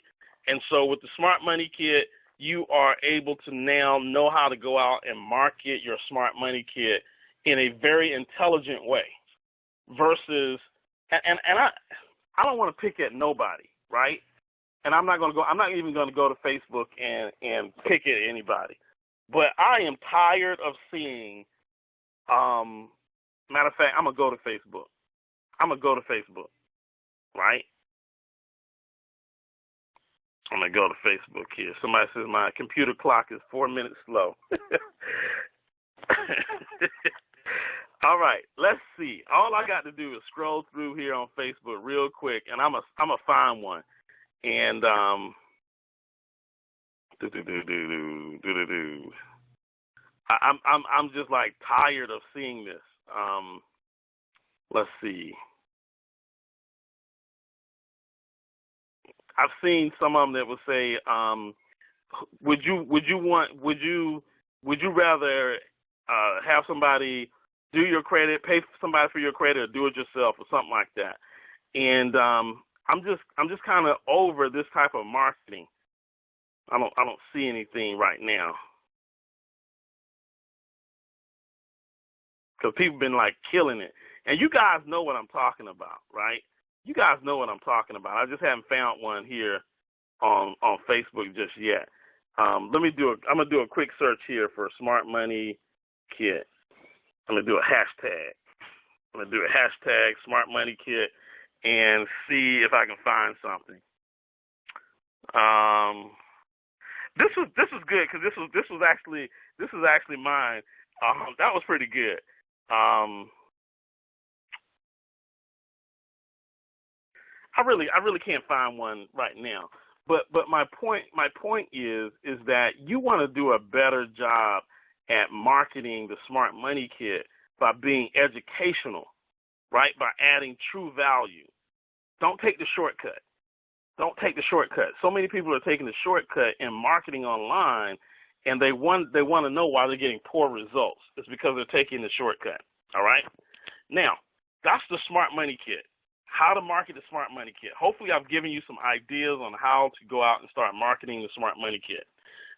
And so with the Smart Money Kit, you are able to now know how to go out and market your Smart Money Kit in a very intelligent way versus, and I don't want to pick at nobody, right? And I'm not even going to go to Facebook and pick at anybody. But I am tired of seeing. Matter of fact, I'm gonna go to Facebook. Right? I'm gonna go to Facebook here. Somebody says my computer clock is 4 minutes slow. All right, let's see. All I got to do is scroll through here on Facebook real quick, and I'm a find one. And I'm just like tired of seeing this. Let's see. I've seen some of them that would say, would you rather have somebody do your credit, pay somebody for your credit, or do it yourself, or something like that? And I'm just kind of over this type of marketing. I don't see anything right now because people been like killing it, and you guys know what I'm talking about, right? You guys know what I'm talking about. I just haven't found one here on Facebook just yet. I'm gonna do a quick search here for Smart Money Kit. I'm gonna do a hashtag. Smart Money Kit and see if I can find something. This was good because this was actually mine. That was pretty good. I really can't find one right now. But my point is that you want to do a better job at marketing the Smart Money Kit by being educational, right? By adding true value. Don't take the shortcut. So many people are taking the shortcut in marketing online, and they want to know why they're getting poor results. It's because they're taking the shortcut. All right. Now, that's the Smart Money Kit. How to market the Smart Money Kit. Hopefully, I've given you some ideas on how to go out and start marketing the Smart Money Kit.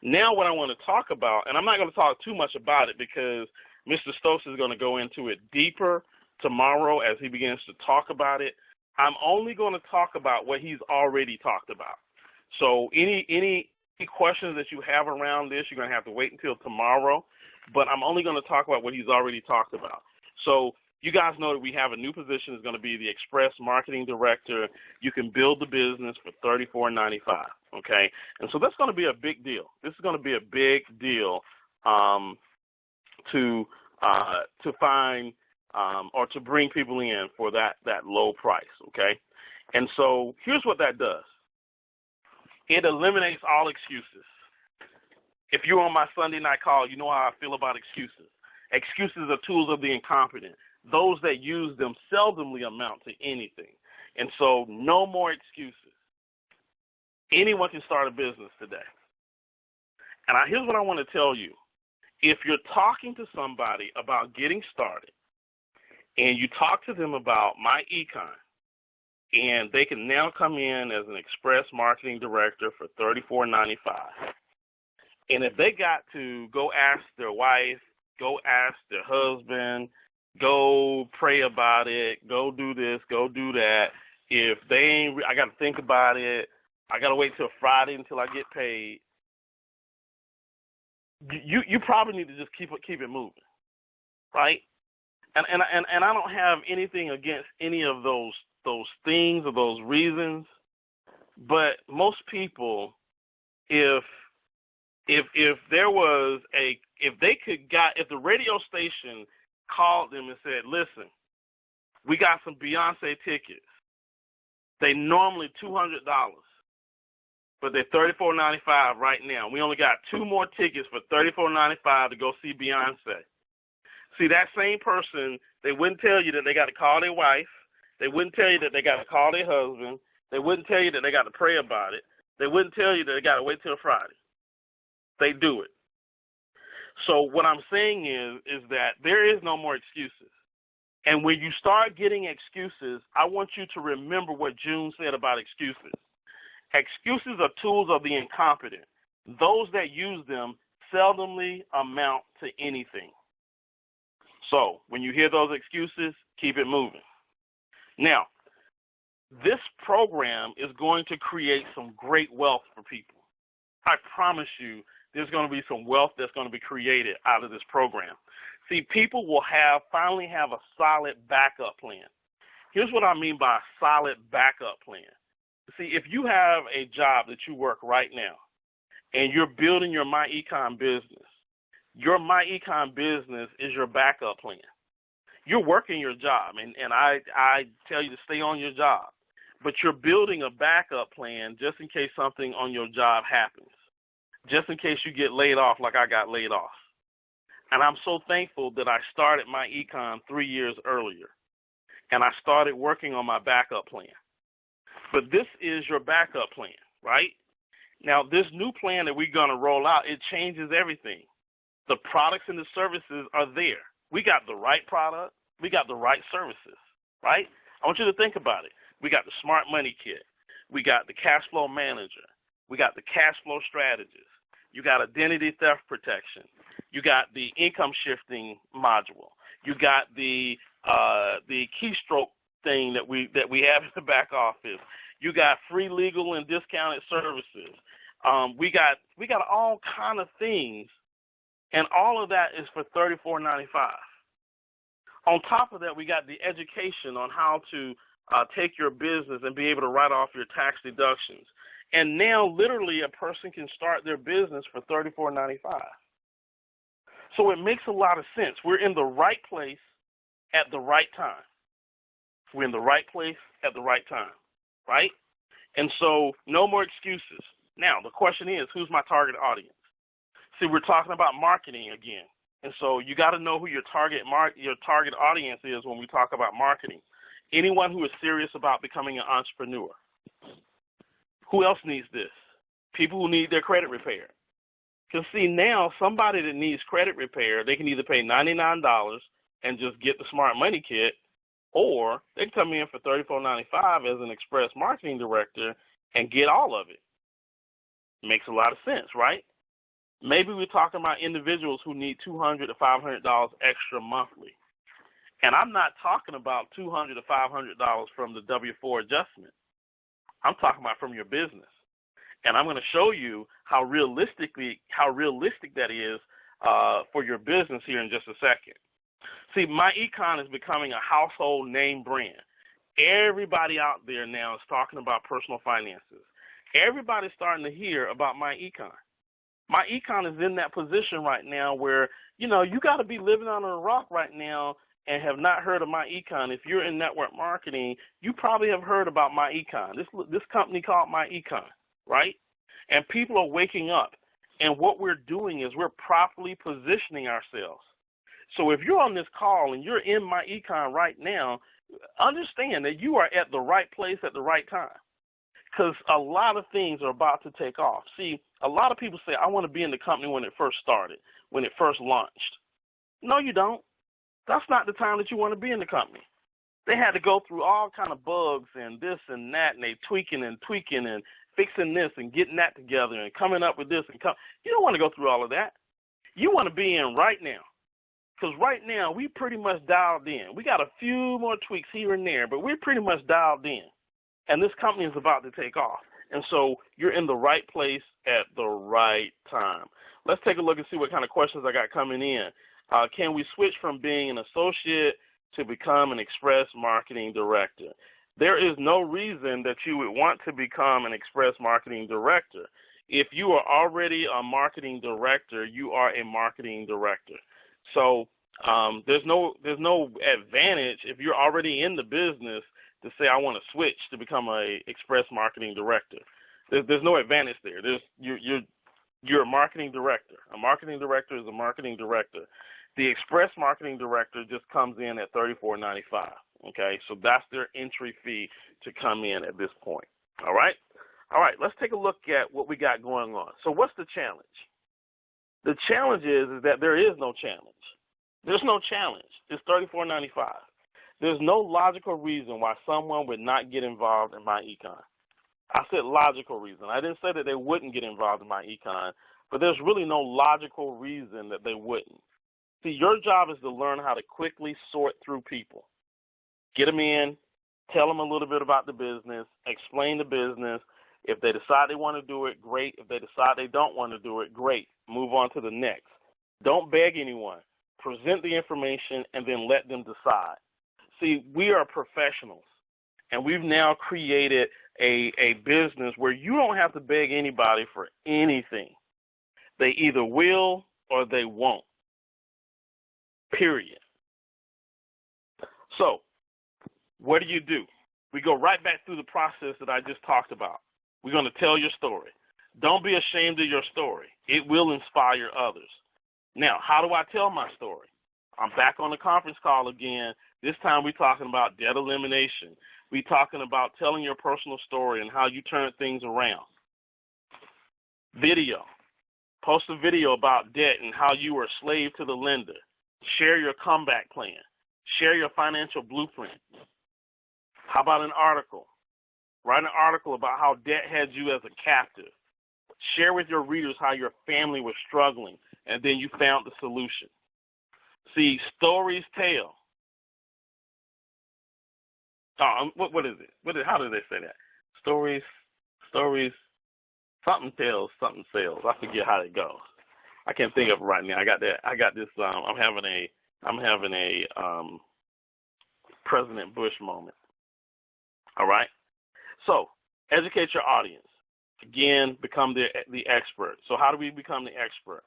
Now, what I want to talk about, and I'm not going to talk too much about it because Mr. Stokes is going to go into it deeper tomorrow as he begins to talk about it. I'm only going to talk about what he's already talked about. So any questions that you have around this, you're going to have to wait until tomorrow. But I'm only going to talk about what he's already talked about. So you guys know that we have a new position. It's going to be the Express Marketing Director. You can build the business for $34.95, okay? And so that's going to be a big deal. This is going to be a big deal to find or to bring people in for that low price, okay? And so here's what that does. It eliminates all excuses. If you're on my Sunday night call, you know how I feel about excuses. Excuses are tools of the incompetent. Those that use them seldomly amount to anything. And so no more excuses. Anyone can start a business today. And here's what I want to tell you. If you're talking to somebody about getting started and you talk to them about my econ, and they can now come in as an Express Marketing Director for $34.95. And if they got to go ask their wife, go ask their husband, go pray about it, go do this, go do that. If they ain't, I got to think about it. I got to wait till Friday until I get paid. You probably need to just keep it moving, right? And I don't have anything against any of those things or those reasons, but most people, if there was if the radio station called them and said, listen, we got some Beyonce tickets. They normally $200, but they're $34.95 right now. We only got 2 more tickets for $34.95 to go see Beyonce. See, that same person, they wouldn't tell you that they got to call their wife. They wouldn't tell you that they got to call their husband. They wouldn't tell you that they got to pray about it. They wouldn't tell you that they got to wait till Friday. They do it. So what I'm saying is that there is no more excuses. And when you start getting excuses, I want you to remember what June said about excuses. Excuses are tools of the incompetent. Those that use them seldomly amount to anything. So when you hear those excuses, keep it moving. Now, this program is going to create some great wealth for people. I promise you there's going to be some wealth that's going to be created out of this program. See, people will finally have a solid backup plan. Here's what I mean by a solid backup plan. See, if you have a job that you work right now and you're building your MyEcon business, your MyEcon business is your backup plan. You're working your job, and I tell you to stay on your job, but you're building a backup plan just in case something on your job happens, just in case you get laid off like I got laid off. And I'm so thankful that I started MyEcon 3 years earlier, and I started working on my backup plan. But this is your backup plan, right? Now, this new plan that we're going to roll out, it changes everything. The products and the services are there. We got the right product. We got the right services, right? I want you to think about it. We got the Smart Money Kit. We got the Cash Flow Manager. We got the Cash Flow Strategist. You got Identity Theft Protection. You got the Income Shifting module. You got the keystroke thing that we have in the back office. You got free legal and discounted services. We got all kind of things. And all of that is for $34.95. On top of that, we got the education on how to take your business and be able to write off your tax deductions. And now, literally, a person can start their business for $34.95. So it makes a lot of sense. We're in the right place at the right time. We're in the right place at the right time, right? And so no more excuses. Now, the question is, who's my target audience? See, we're talking about marketing again. And so you got to know who your target audience is when we talk about marketing. Anyone who is serious about becoming an entrepreneur. Who else needs this? People who need their credit repaired. Because, see, now somebody that needs credit repair, they can either pay $99 and just get the Smart Money Kit, or they can come in for $34.95 as an express marketing director and get all of it. Makes a lot of sense, right? Maybe we're talking about individuals who need $200 to $500 extra monthly. And I'm not talking about $200 to $500 from the W-4 adjustment. I'm talking about from your business. And I'm going to show you how realistic that is for your business here in just a second. See, MyEcon is becoming a household name brand. Everybody out there now is talking about personal finances. Everybody's starting to hear about MyEcon. MyEcon is in that position right now where, you got to be living under a rock right now and have not heard of MyEcon. If you're in network marketing, you probably have heard about MyEcon, this company called MyEcon, right? And people are waking up. And what we're doing is we're properly positioning ourselves. So if you're on this call and you're in MyEcon right now, understand that you are at the right place at the right time. Because a lot of things are about to take off. See, a lot of people say, I want to be in the company when it first started, when it first launched. No, you don't. That's not the time that you want to be in the company. They had to go through all kind of bugs and this and that, and they tweaking and fixing this and getting that together and coming up with this. You don't want to go through all of that. You want to be in right now. Because right now, we pretty much dialed in. We got a few more tweaks here and there, but we're pretty much dialed in. And this company is about to take off. And so you're in the right place at the right time. Let's take a look and see what kind of questions I got coming in. Can we switch from being an associate to become an express marketing director? There is no reason that you would want to become an express marketing director. If you are already a marketing director, you are a marketing director. So there's no advantage if you're already in the business to say I want to switch to become a express marketing director. There's no advantage there. You're a marketing director. A marketing director is a marketing director. The express marketing director just comes in at $34.95. Okay, so that's their entry fee to come in at this point. All right, let's take a look at what we got going on. So what's the challenge? The challenge is that there is no challenge. There's no challenge. It's $34.95. There's no logical reason why someone would not get involved in MyEcon. I said logical reason. I didn't say that they wouldn't get involved in MyEcon, but there's really no logical reason that they wouldn't. See, your job is to learn how to quickly sort through people. Get them in, tell them a little bit about the business, explain the business. If they decide they want to do it, great. If they decide they don't want to do it, great. move on to the next. Don't beg anyone. Present the information and then let them decide. See, we are professionals, and we've now created a business where you don't have to beg anybody for anything. They either will or they won't, period. So what do? We go right back through the process that I just talked about. We're going to tell your story. Don't be ashamed of your story. It will inspire others. Now, how do I tell my story? I'm back on the conference call again. This time we're talking about debt elimination. We're talking about telling your personal story and how you turn things around. Video. Post a video about debt and how you were a slave to the lender. Share your comeback plan. Share your financial blueprint. How about an article? Write an article about how debt had you as a captive. Share with your readers how your family was struggling and then you found the solution. See, stories tell. What is it? How do they say that? Stories, something tells, something sells. I forget how it goes. I can't think of it right now. I got this. I'm having a President Bush moment. All right. So educate your audience. Again, become the expert. So how do we become the expert?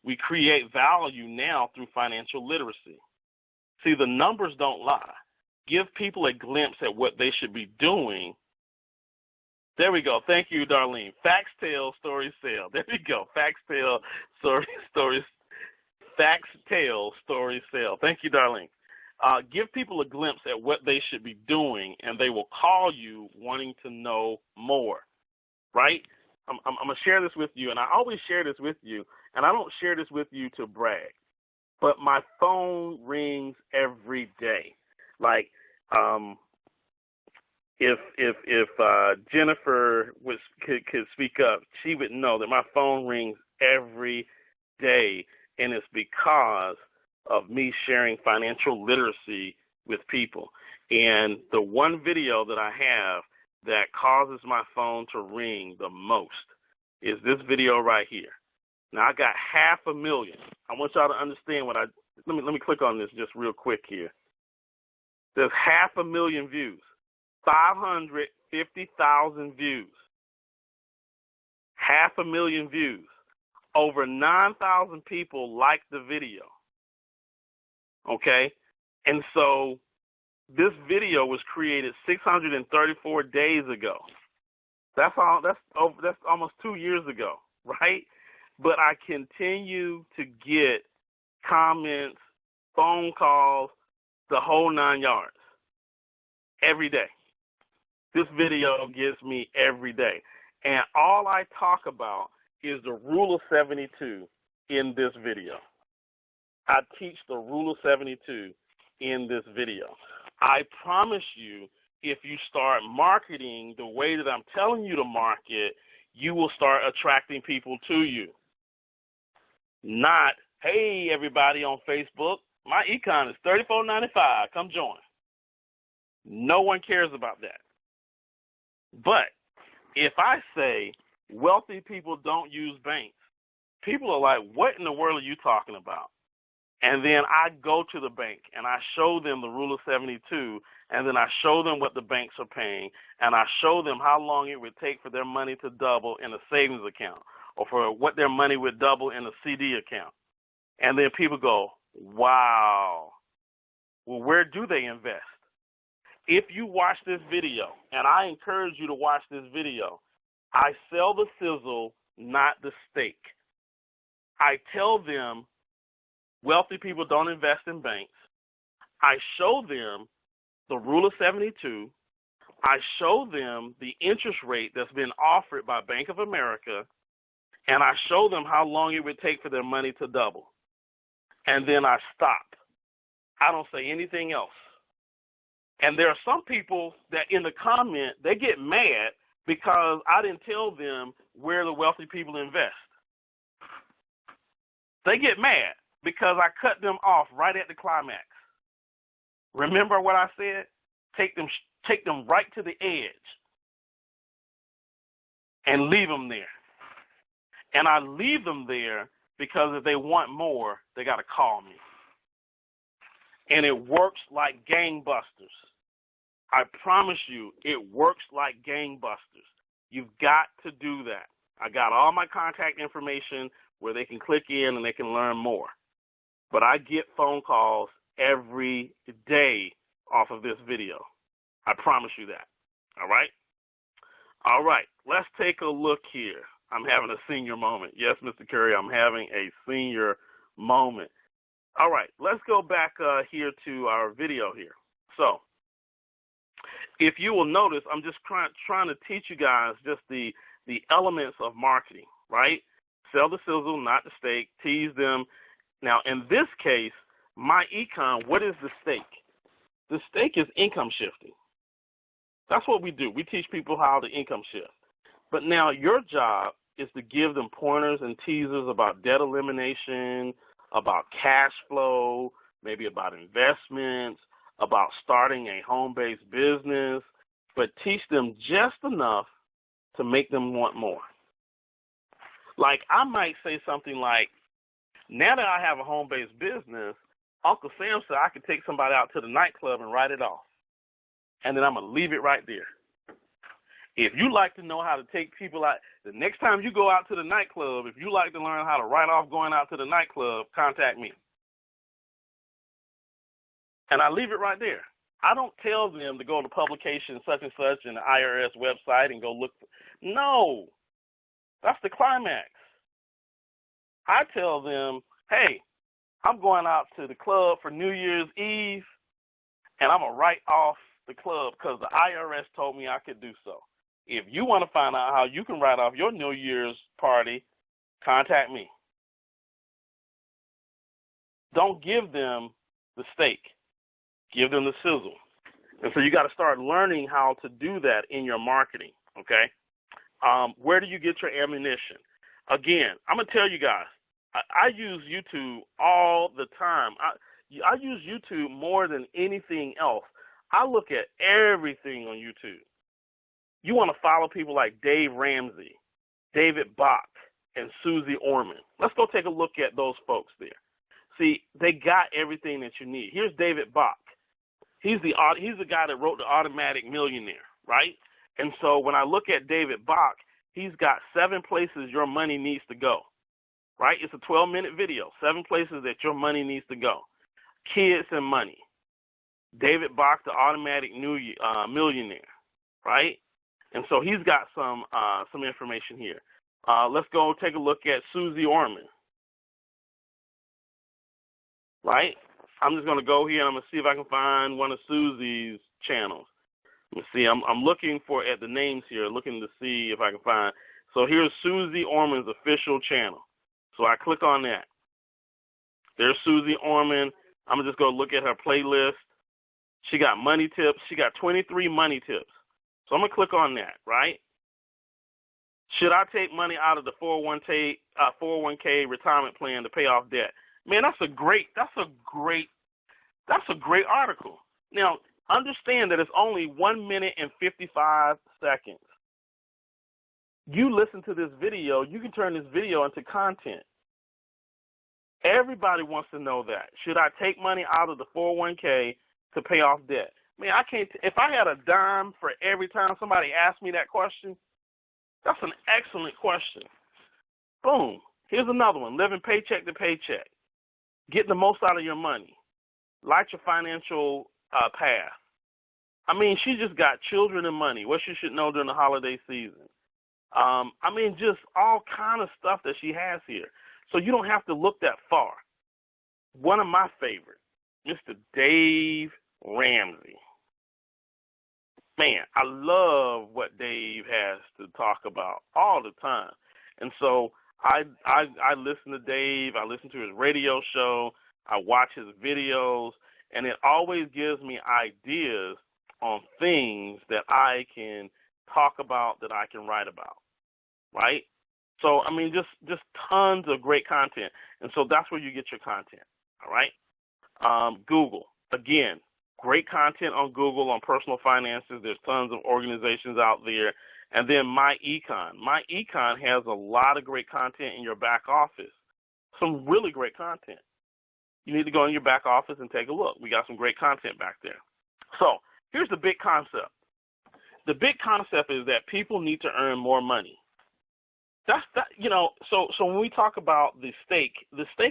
We create value now through financial literacy. See, the numbers don't lie. Give people a glimpse at what they should be doing. There we go. Thank you, Darlene. Facts tell, stories sell. There we go. Facts tell, stories. Facts tell, stories sell. Thank you, Darlene. Give people a glimpse at what they should be doing, and they will call you wanting to know more. Right? I'm going to share this with you, and I always share this with you, and I don't share this with you to brag, but my phone rings every day. Like, if Jennifer could speak up, she would know that my phone rings every day, and it's because of me sharing financial literacy with people. And the one video that I have that causes my phone to ring the most is this video right here. Now, I got 500,000. I want y'all to understand let me click on this just real quick here. There's 500,000 views, 550,000 views, 500,000 views. Over 9,000 people liked the video. Okay? And so this video was created 634 days ago. That's almost 2 years ago, right? But I continue to get comments, phone calls, the whole 9 yards every day. This video gets me every day. And all I talk about is the rule of 72 in this video. I teach the rule of 72 in this video. I promise you, if you start marketing the way that I'm telling you to market, you will start attracting people to you. Not, hey, everybody on Facebook, my econ is $34.95. Come join. No one cares about that. But if I say wealthy people don't use banks, people are like, what in the world are you talking about? And then I go to the bank and I show them the rule of 72, and then I show them what the banks are paying, and I show them how long it would take for their money to double in a savings account, or for what their money would double in a CD account. And then people go, wow. Well, where do they invest? If you watch this video, and I encourage you to watch this video, I sell the sizzle, not the steak. I tell them wealthy people don't invest in banks. I show them the rule of 72. I show them the interest rate that's been offered by Bank of America, and I show them how long it would take for their money to double. And then I stop. I don't say anything else. And there are some people that in the comment, they get mad because I didn't tell them where the wealthy people invest. They get mad because I cut them off right at the climax. Remember what I said? Take them right to the edge and leave them there. And I leave them there because if they want more, they got to call me. And it works like gangbusters. I promise you, it works like gangbusters. You've got to do that. I got all my contact information where they can click in and they can learn more. But I get phone calls every day off of this video. I promise you that. All right? All right. Let's take a look here. I'm having a senior moment. Yes, Mr. Curry, I'm having a senior moment. All right. Let's go back here to our video here. So, if you will notice, I'm just trying to teach you guys just the elements of marketing, right? Sell the sizzle, not the steak. Tease them. Now, in this case, my econ, what is the stake? The stake is income shifting. That's what we do. We teach people how to income shift. But now your job is to give them pointers and teasers about debt elimination, about cash flow, maybe about investments, about starting a home-based business, but teach them just enough to make them want more. Like I might say something like, now that I have a home-based business, Uncle Sam said I could take somebody out to the nightclub and write it off. And then I'm going to leave it right there. If you like to know how to take people out, the next time you go out to the nightclub, if you like to learn how to write off going out to the nightclub, contact me. And I leave it right there. I don't tell them to go to publication such and such and the IRS website and go look. No, that's the climax. I tell them, hey, I'm going out to the club for New Year's Eve, and I'm going to write off the club because the IRS told me I could do so. If you want to find out how you can write off your New Year's party, contact me. Don't give them the steak. Give them the sizzle. And so you got to start learning how to do that in your marketing, okay? Where do you get your ammunition? Again, I'm going to tell you guys, I use YouTube all the time. I use YouTube more than anything else. I look at everything on YouTube. You want to follow people like Dave Ramsey, David Bach, and Susie Orman. Let's go take a look at those folks there. See, they got everything that you need. Here's David Bach. He's the guy that wrote The Automatic Millionaire, right? And so when I look at David Bach, he's got 7 places your money needs to go, right? It's a 12-minute video, 7 places that your money needs to go. Kids and money. David Bach, The Automatic Millionaire, right? And so he's got some information here. Let's go take a look at Susie Orman, right? I'm just going to go here and I'm going to see if I can find one of Susie's channels. Let me see. I'm looking at the names here, looking to see if I can find. So here's Susie Orman's official channel. So I click on that. There's Susie Orman. I'm just going to look at her playlist. She got money tips. She got 23 money tips. So I'm going to click on that, right? Should I take money out of the 401k retirement plan to pay off debt? Man, that's a great article. Now, understand that it's only 1 minute and 55 seconds. You listen to this video, you can turn this video into content. Everybody wants to know that. Should I take money out of the 401k to pay off debt? Man, I can't. If I had a dime for every time somebody asked me that question, that's an excellent question. Boom. Here's another one. Living paycheck to paycheck. Getting the most out of your money. Light your financial path. I mean, she just got children and money. What you should know during the holiday season. I mean, just all kind of stuff that she has here. So you don't have to look that far. One of my favorites, Mr. Dave Ramsey. Man, I love what Dave has to talk about all the time. And so I listen to Dave. I listen to his radio show. I watch his videos. And it always gives me ideas on things that I can talk about, that I can write about, right? So, I mean, just tons of great content. And so that's where you get your content, all right? Google, again, great content on Google on personal finances. There's tons of organizations out there. And then My Econ. My Econ has a lot of great content in your back office. some really great content. You need to go in your back office and take a look. We got some great content back there. So here's the big concept. The big concept is that people need to earn more money. So when we talk about the stake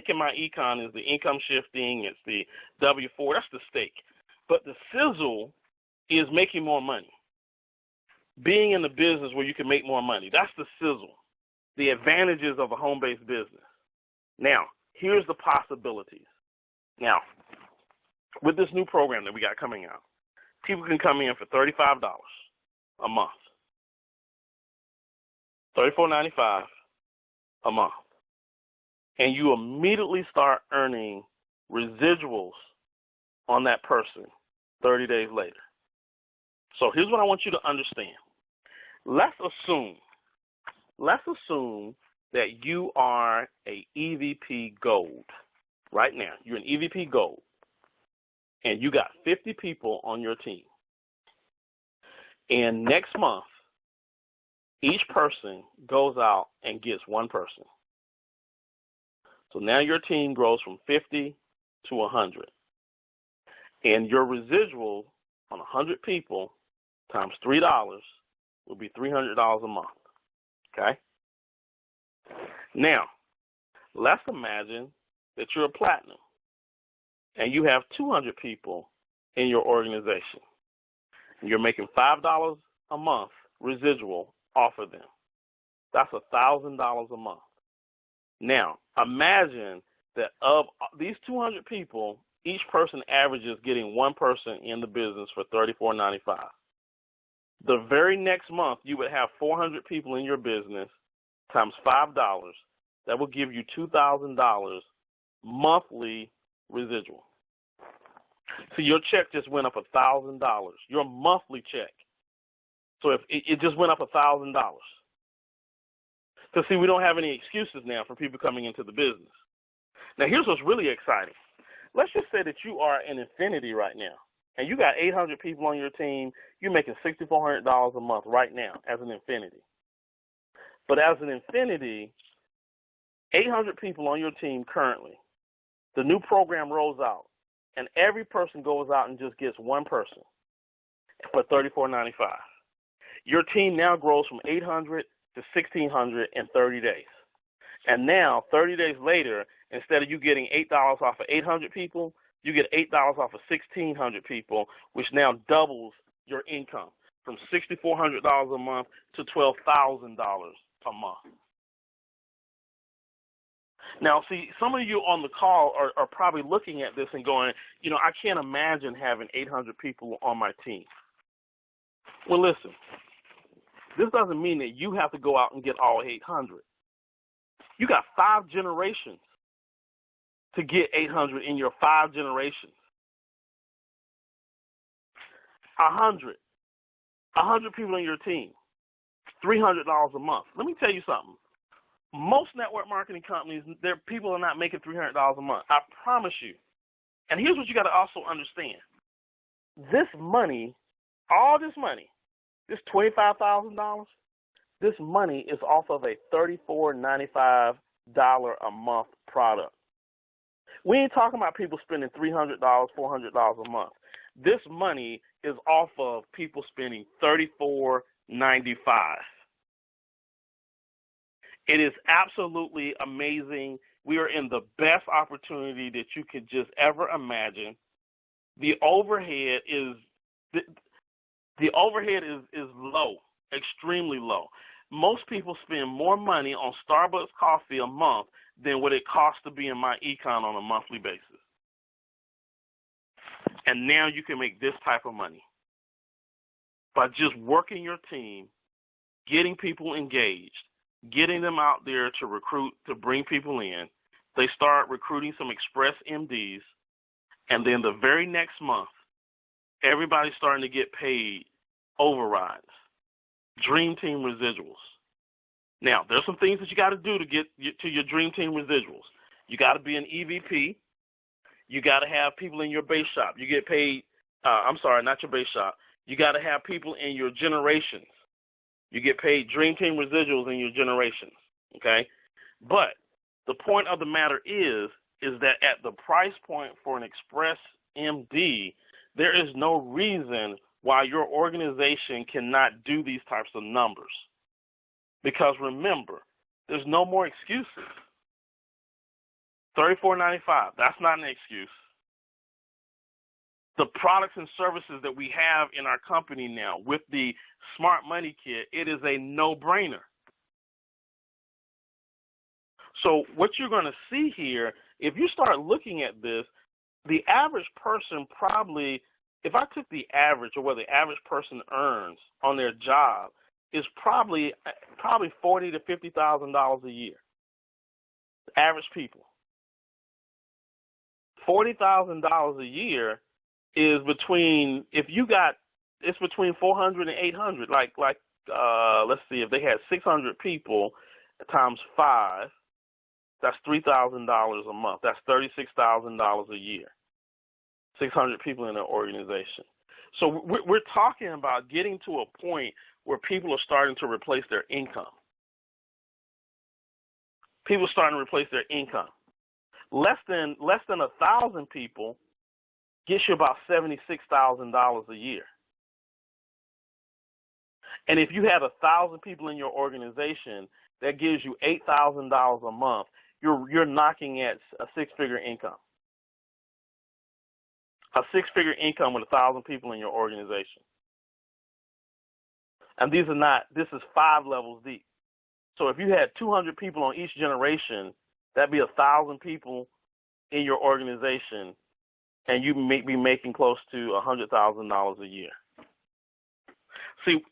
in my econ is the income shifting, it's the W-4, that's the stake. But the sizzle is making more money. Being in the business where you can make more money, that's the sizzle, the advantages of a home-based business. Now, here's the possibilities. Now, with this new program that we got coming out, people can come in for $35 a month. $34.95 a month. And you immediately start earning residuals on that person 30 days later. So here's what I want you to understand. Let's assume that you are a EVP Gold right now. You're an EVP Gold, and you got 50 people on your team. And next month, each person goes out and gets one person. So now your team grows from 50 to 100. And your residual on 100 people times $3 will be $300 a month. Okay? Now, let's imagine that you're a platinum and you have 200 people in your organization. You're making $5 a month residual off of them. That's $1,000 a month. Now, imagine that of these 200 people, each person averages getting one person in the business for $34.95. The very next month, you would have 400 people in your business times $5. That will give you $2,000 monthly residual. So your check just went up $1,000. Your monthly check. So if it just went up $1,000. So see, we don't have any excuses now for people coming into the business. Now here's what's really exciting. Let's just say that you are an Infinity right now, and you got 800 people on your team. You're making $6,400 a month right now as an Infinity. But as an Infinity, 800 people on your team currently. The new program rolls out, and every person goes out and just gets one person for $34.95. Your team now grows from 800 to 1,600 in 30 days. And now, 30 days later, instead of you getting $8 off of 800 people, you get $8 off of 1,600 people, which now doubles your income from $6,400 a month to $12,000 a month. Now, see, some of you on the call are probably looking at this and going, I can't imagine having 800 people on my team. Well, listen, this doesn't mean that you have to go out and get all 800. You got 5 generations to get 800 in your 5 generations. 100 people on your team, $300 a month. Let me tell you something. Most network marketing companies, their people are not making $300 a month. I promise you. And here's what you got to also understand. This money, all this money, this $25,000, this money is off of a $34.95 a month product. We ain't talking about people spending $300, $400 a month. This money is off of people spending $34.95. It is absolutely amazing. We are in the best opportunity that you could just ever imagine. The overhead is low, extremely low. Most people spend more money on Starbucks coffee a month than what it costs to be in my econ on a monthly basis. And now you can make this type of money by just working your team, getting people engaged, getting them out there to recruit, to bring people in. They start recruiting some express MDs, and then the very next month, everybody's starting to get paid overrides, dream team residuals. Now, there's some things that you got to do to get to your dream team residuals. You got to be an EVP. You got to have people in your base shop. You get paid, not your base shop. You got to have people in your generations. You get paid dream team residuals in your generations, okay? But The point of the matter is that at the price point for an Express MD, there is no reason why your organization cannot do these types of numbers. Because remember, there's no more excuses. $34.95, that's not an excuse. The products and services that we have in our company now with the Smart Money Kit, it is a no-brainer. So what you're going to see here, if you start looking at this, the average person probably, if I took the average or what the average person earns on their job, is probably $40,000 to $50,000 a year. Average people. $40,000 a year is between, it's between 400 and 800. Let's see, if they had 600 people times 5, that's $3,000 a month. That's $36,000 a year. 600 people in an organization. So we're talking about getting to a point where people are starting to replace their income. People are starting to replace their income. Less than 1,000 people gets you about $76,000 a year. And if you have 1,000 people in your organization, that gives you $8,000 a month. You're knocking at a six-figure income. A six-figure income with 1,000 people in your organization. And this is 5 levels deep. So if you had 200 people on each generation, that'd be 1,000 people in your organization, and you may be making close to $100,000 a year. See,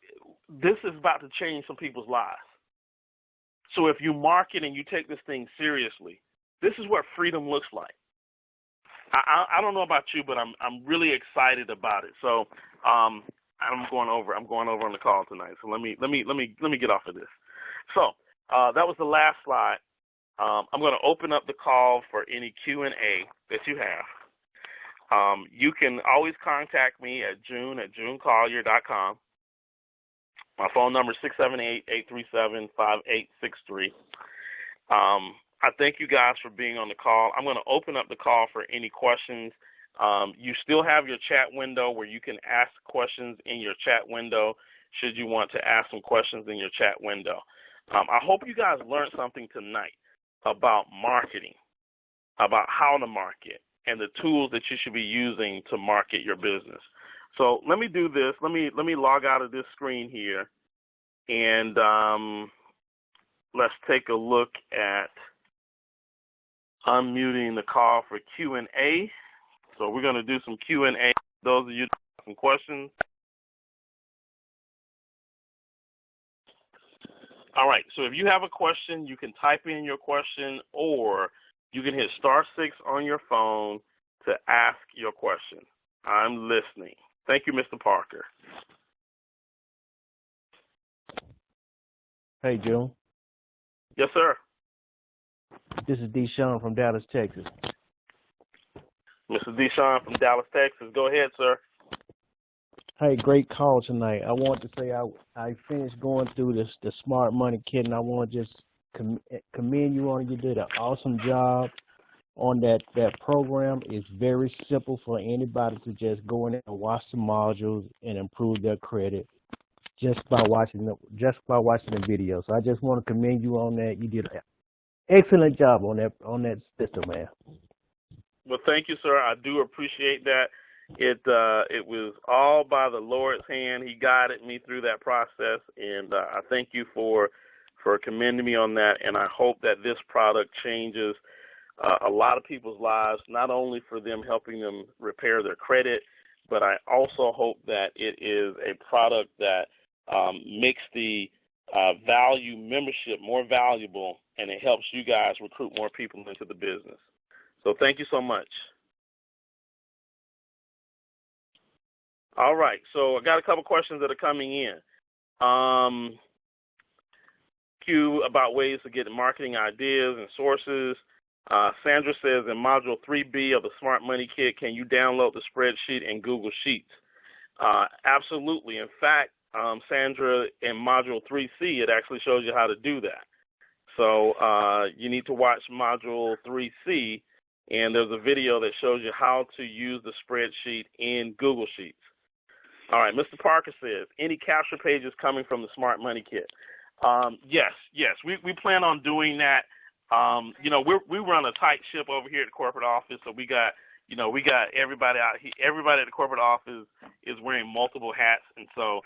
this is about to change some people's lives. So if you market and you take this thing seriously, this is what freedom looks like. I don't know about you, but I'm really excited about it. So I'm going over on the call tonight. So let me get off of this. So that was the last slide. I'm going to open up the call for any Q&A that you have. You can always contact me at june@junecollier.com. My phone number is 678-837-5863. I thank you guys for being on the call. I'm going to open up the call for any questions. You still have your chat window where you can ask questions in your chat window should you want to ask some questions in your chat window. I hope you guys learned something tonight about marketing, about how to market, and the tools that you should be using to market your business. So let me do this. Let me log out of this screen here, and let's take a look at unmuting the call for Q&A. So we're going to do some Q&A. Those of you that have some questions. All right, so if you have a question, you can type in your question, or you can hit *6 on your phone to ask your question. I'm listening. Thank you, Mr. Parker. Hey, Joe. Yes, sir. This is Deshaun from Dallas, Texas. Mr. Deshaun from Dallas, Texas. Go ahead, sir. Hey, great call tonight. I want to say I finished going through the Smart Money Kit, and I want to just commend you on it. You did an awesome job on that program. It's very simple for anybody to just go in there and watch the modules and improve their credit just by watching the video. So I just want to commend you on that. You did an excellent job on that system, man. Well, thank you, sir. I do appreciate that. It was all by the Lord's hand. He guided me through that process, and I thank you for commending me on that. And I hope that this product changes a lot of people's lives, not only for them helping them repair their credit, but I also hope that it is a product that makes the value membership more valuable, and it helps you guys recruit more people into the business. So thank you so much. All right, so I got a couple questions that are coming in. Q about ways to get marketing ideas and sources. Sandra says in Module 3B of the Smart Money Kit, can you download the spreadsheet in Google Sheets? Absolutely. In fact, Sandra, in Module 3C, it actually shows you how to do that. So you need to watch Module 3C, and there's a video that shows you how to use the spreadsheet in Google Sheets. All right, Mr. Parker says, any capture pages coming from the Smart Money Kit? Yes, we plan on doing that. We run a tight ship over here at the corporate office, so we got everybody out here. Everybody at the corporate office is wearing multiple hats, and so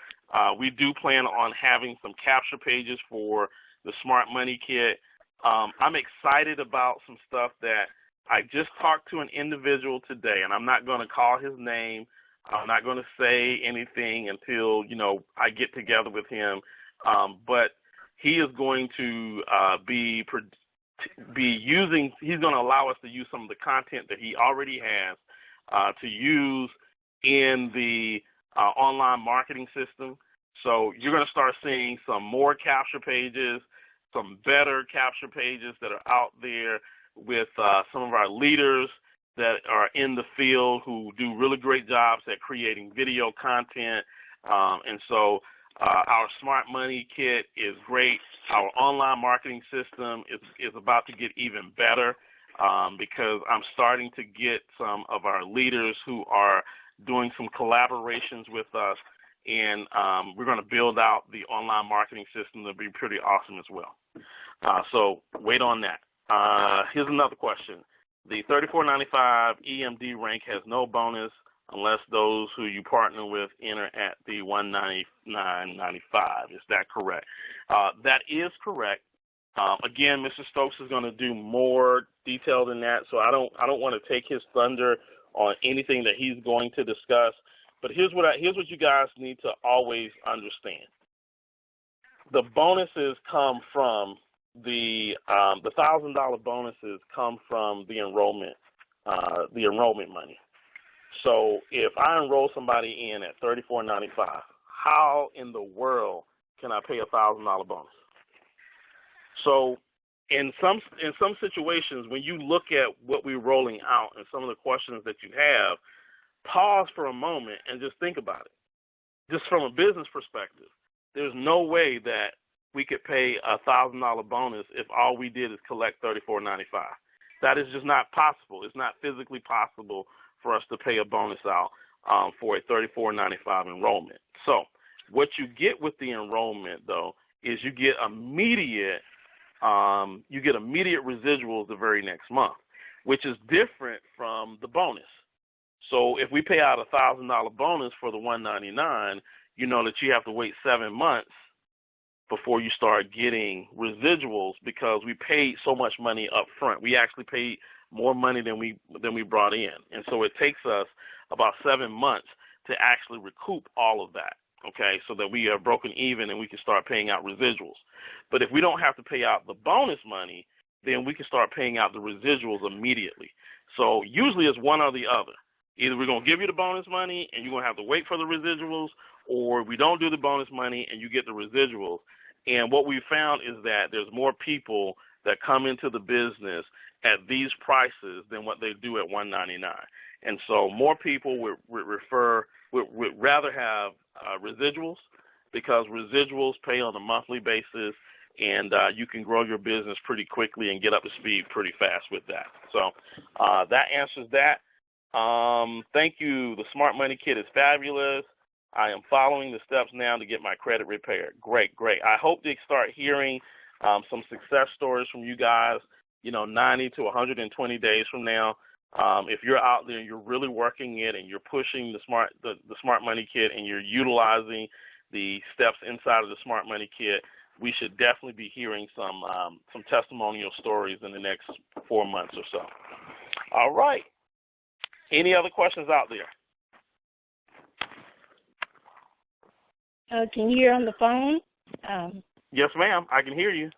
we do plan on having some capture pages for the Smart Money Kit. I'm excited about some stuff that I just talked to an individual today, and I'm not going to call his name. I'm not going to say anything until, I get together with him. But he is going to be using, he's going to allow us to use some of the content that he already has to use in the online marketing system. So you're going to start seeing some more capture pages, some better capture pages that are out there with some of our leaders that are in the field who do really great jobs at creating video content. And so our Smart Money Kit is great. Our online marketing system is about to get even better because I'm starting to get some of our leaders who are doing some collaborations with us, and we're going to build out the online marketing system that'll be pretty awesome as well. So wait on that. Here's another question. The $34.95 EMD rank has no bonus unless those who you partner with enter at the $199.95. Is that correct? That is correct. Again, Mr. Stokes is going to do more detail than that, so I don't want to take his thunder on anything that he's going to discuss. But here's what you guys need to always understand. The bonuses come from the $1,000 bonuses come from the enrollment money. So if I enroll somebody in at $34.95, how in the world can I pay a $1,000 bonus? So in some situations, when you look at what we're rolling out and some of the questions that you have, pause for a moment and just think about it. Just from a business perspective, there's no way that we could pay a $1,000 bonus if all we did is collect $34.95. That is just not possible. It's not physically possible for us to pay a bonus out for a $34.95 enrollment. So what you get with the enrollment, though, is you get immediate residuals the very next month, which is different from the bonus. So if we pay out a $1,000 bonus for the $199, you know that you have to wait 7 months before you start getting residuals because we paid so much money up front. We actually paid more money than we brought in. And so it takes us about 7 months to actually recoup all of that, okay, so that we are broken even and we can start paying out residuals. But if we don't have to pay out the bonus money, then we can start paying out the residuals immediately. So usually it's one or the other. Either we're going to give you the bonus money and you're going to have to wait for the residuals, or we don't do the bonus money and you get the residuals. And what we found is that there's more people that come into the business at these prices than what they do at $199. And so more people would rather have residuals because residuals pay on a monthly basis, and you can grow your business pretty quickly and get up to speed pretty fast with that. So that answers that. Thank you. The Smart Money Kit is fabulous. I am following the steps now to get my credit repaired. Great. I hope to start hearing some success stories from you guys, 90 to 120 days from now. If you're out there and you're really working it and you're pushing the Smart Money Kit and you're utilizing the steps inside of the Smart Money Kit, we should definitely be hearing some testimonial stories in the next 4 months or so. All right. Any other questions out there? Can you hear on the phone? Yes, ma'am. I can hear you.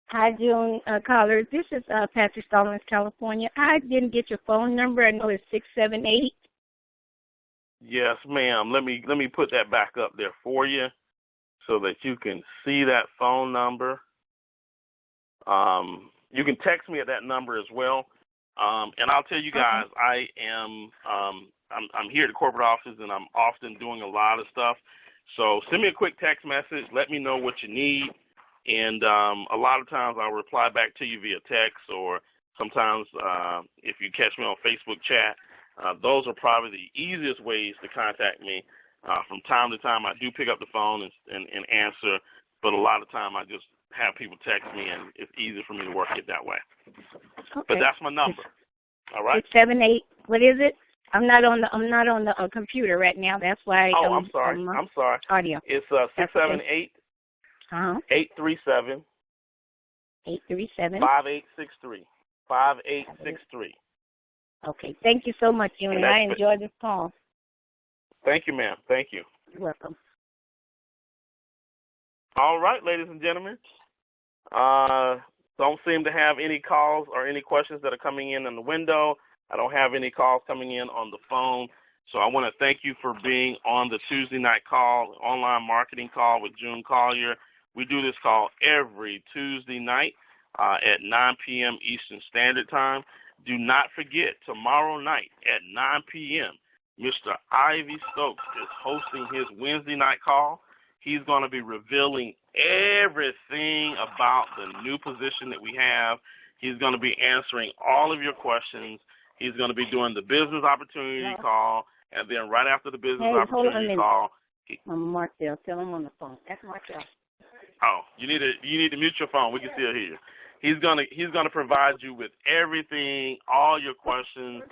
Hi, June callers. This is Patrick Stallings, California. I didn't get your phone number. I know it's 678. Yes, ma'am. Let me put that back up there for you so that you can see that phone number. You can text me at that number as well. And I'll tell you guys, I'm here at the corporate office and I'm often doing a lot of stuff. So send me a quick text message. Let me know what you need. And a lot of times I'll reply back to you via text, or sometimes if you catch me on Facebook chat. Those are probably the easiest ways to contact me. From time to time, I do pick up the phone and answer, but a lot of time I just have people text me, and it's easier for me to work it that way. Okay. But that's my number. All right. 678. What is it? I'm not on the computer right now. That's why. Oh, I'm sorry. I'm sorry. Audio. It's 678 837 837 5863 5863. Okay. Thank you so much, Junior. I enjoyed this call. Thank you, ma'am. Thank you. You're welcome. All right, ladies and gentlemen. Don't seem to have any calls or any questions that are coming in the window. I don't have any calls coming in on the phone. So I want to thank you for being on the Tuesday night call, online marketing call with June Collier. We do this call every Tuesday night at 9 p.m. Eastern Standard Time. Do not forget, tomorrow night at 9 p.m., Mr. Ivy Stokes is hosting his Wednesday night call. He's going to be revealing everything about the new position that we have. He's going to be answering all of your questions. He's going to be doing the business opportunity call, and then right after the business opportunity call, Marcel, tell him on the phone. That's Marcel. Oh, you need to mute your phone. We can still hear you. He's gonna provide you with everything, all your questions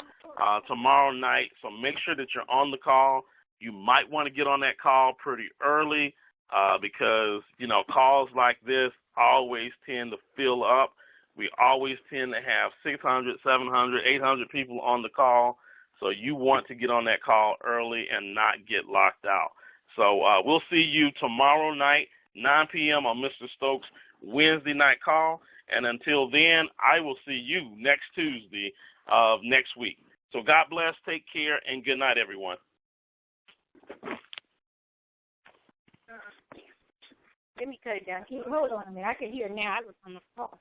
tomorrow night. So make sure that you're on the call. You might want to get on that call pretty early because calls like this always tend to fill up. We always tend to have 600, 700, 800 people on the call. So you want to get on that call early and not get locked out. So we'll see you tomorrow night, 9 p.m. on Mr. Stokes' Wednesday night call. And until then, I will see you next Tuesday of next week. So God bless, take care, and good night, everyone. Let me cut it down. Hold on a minute. I can hear now. I was on the call.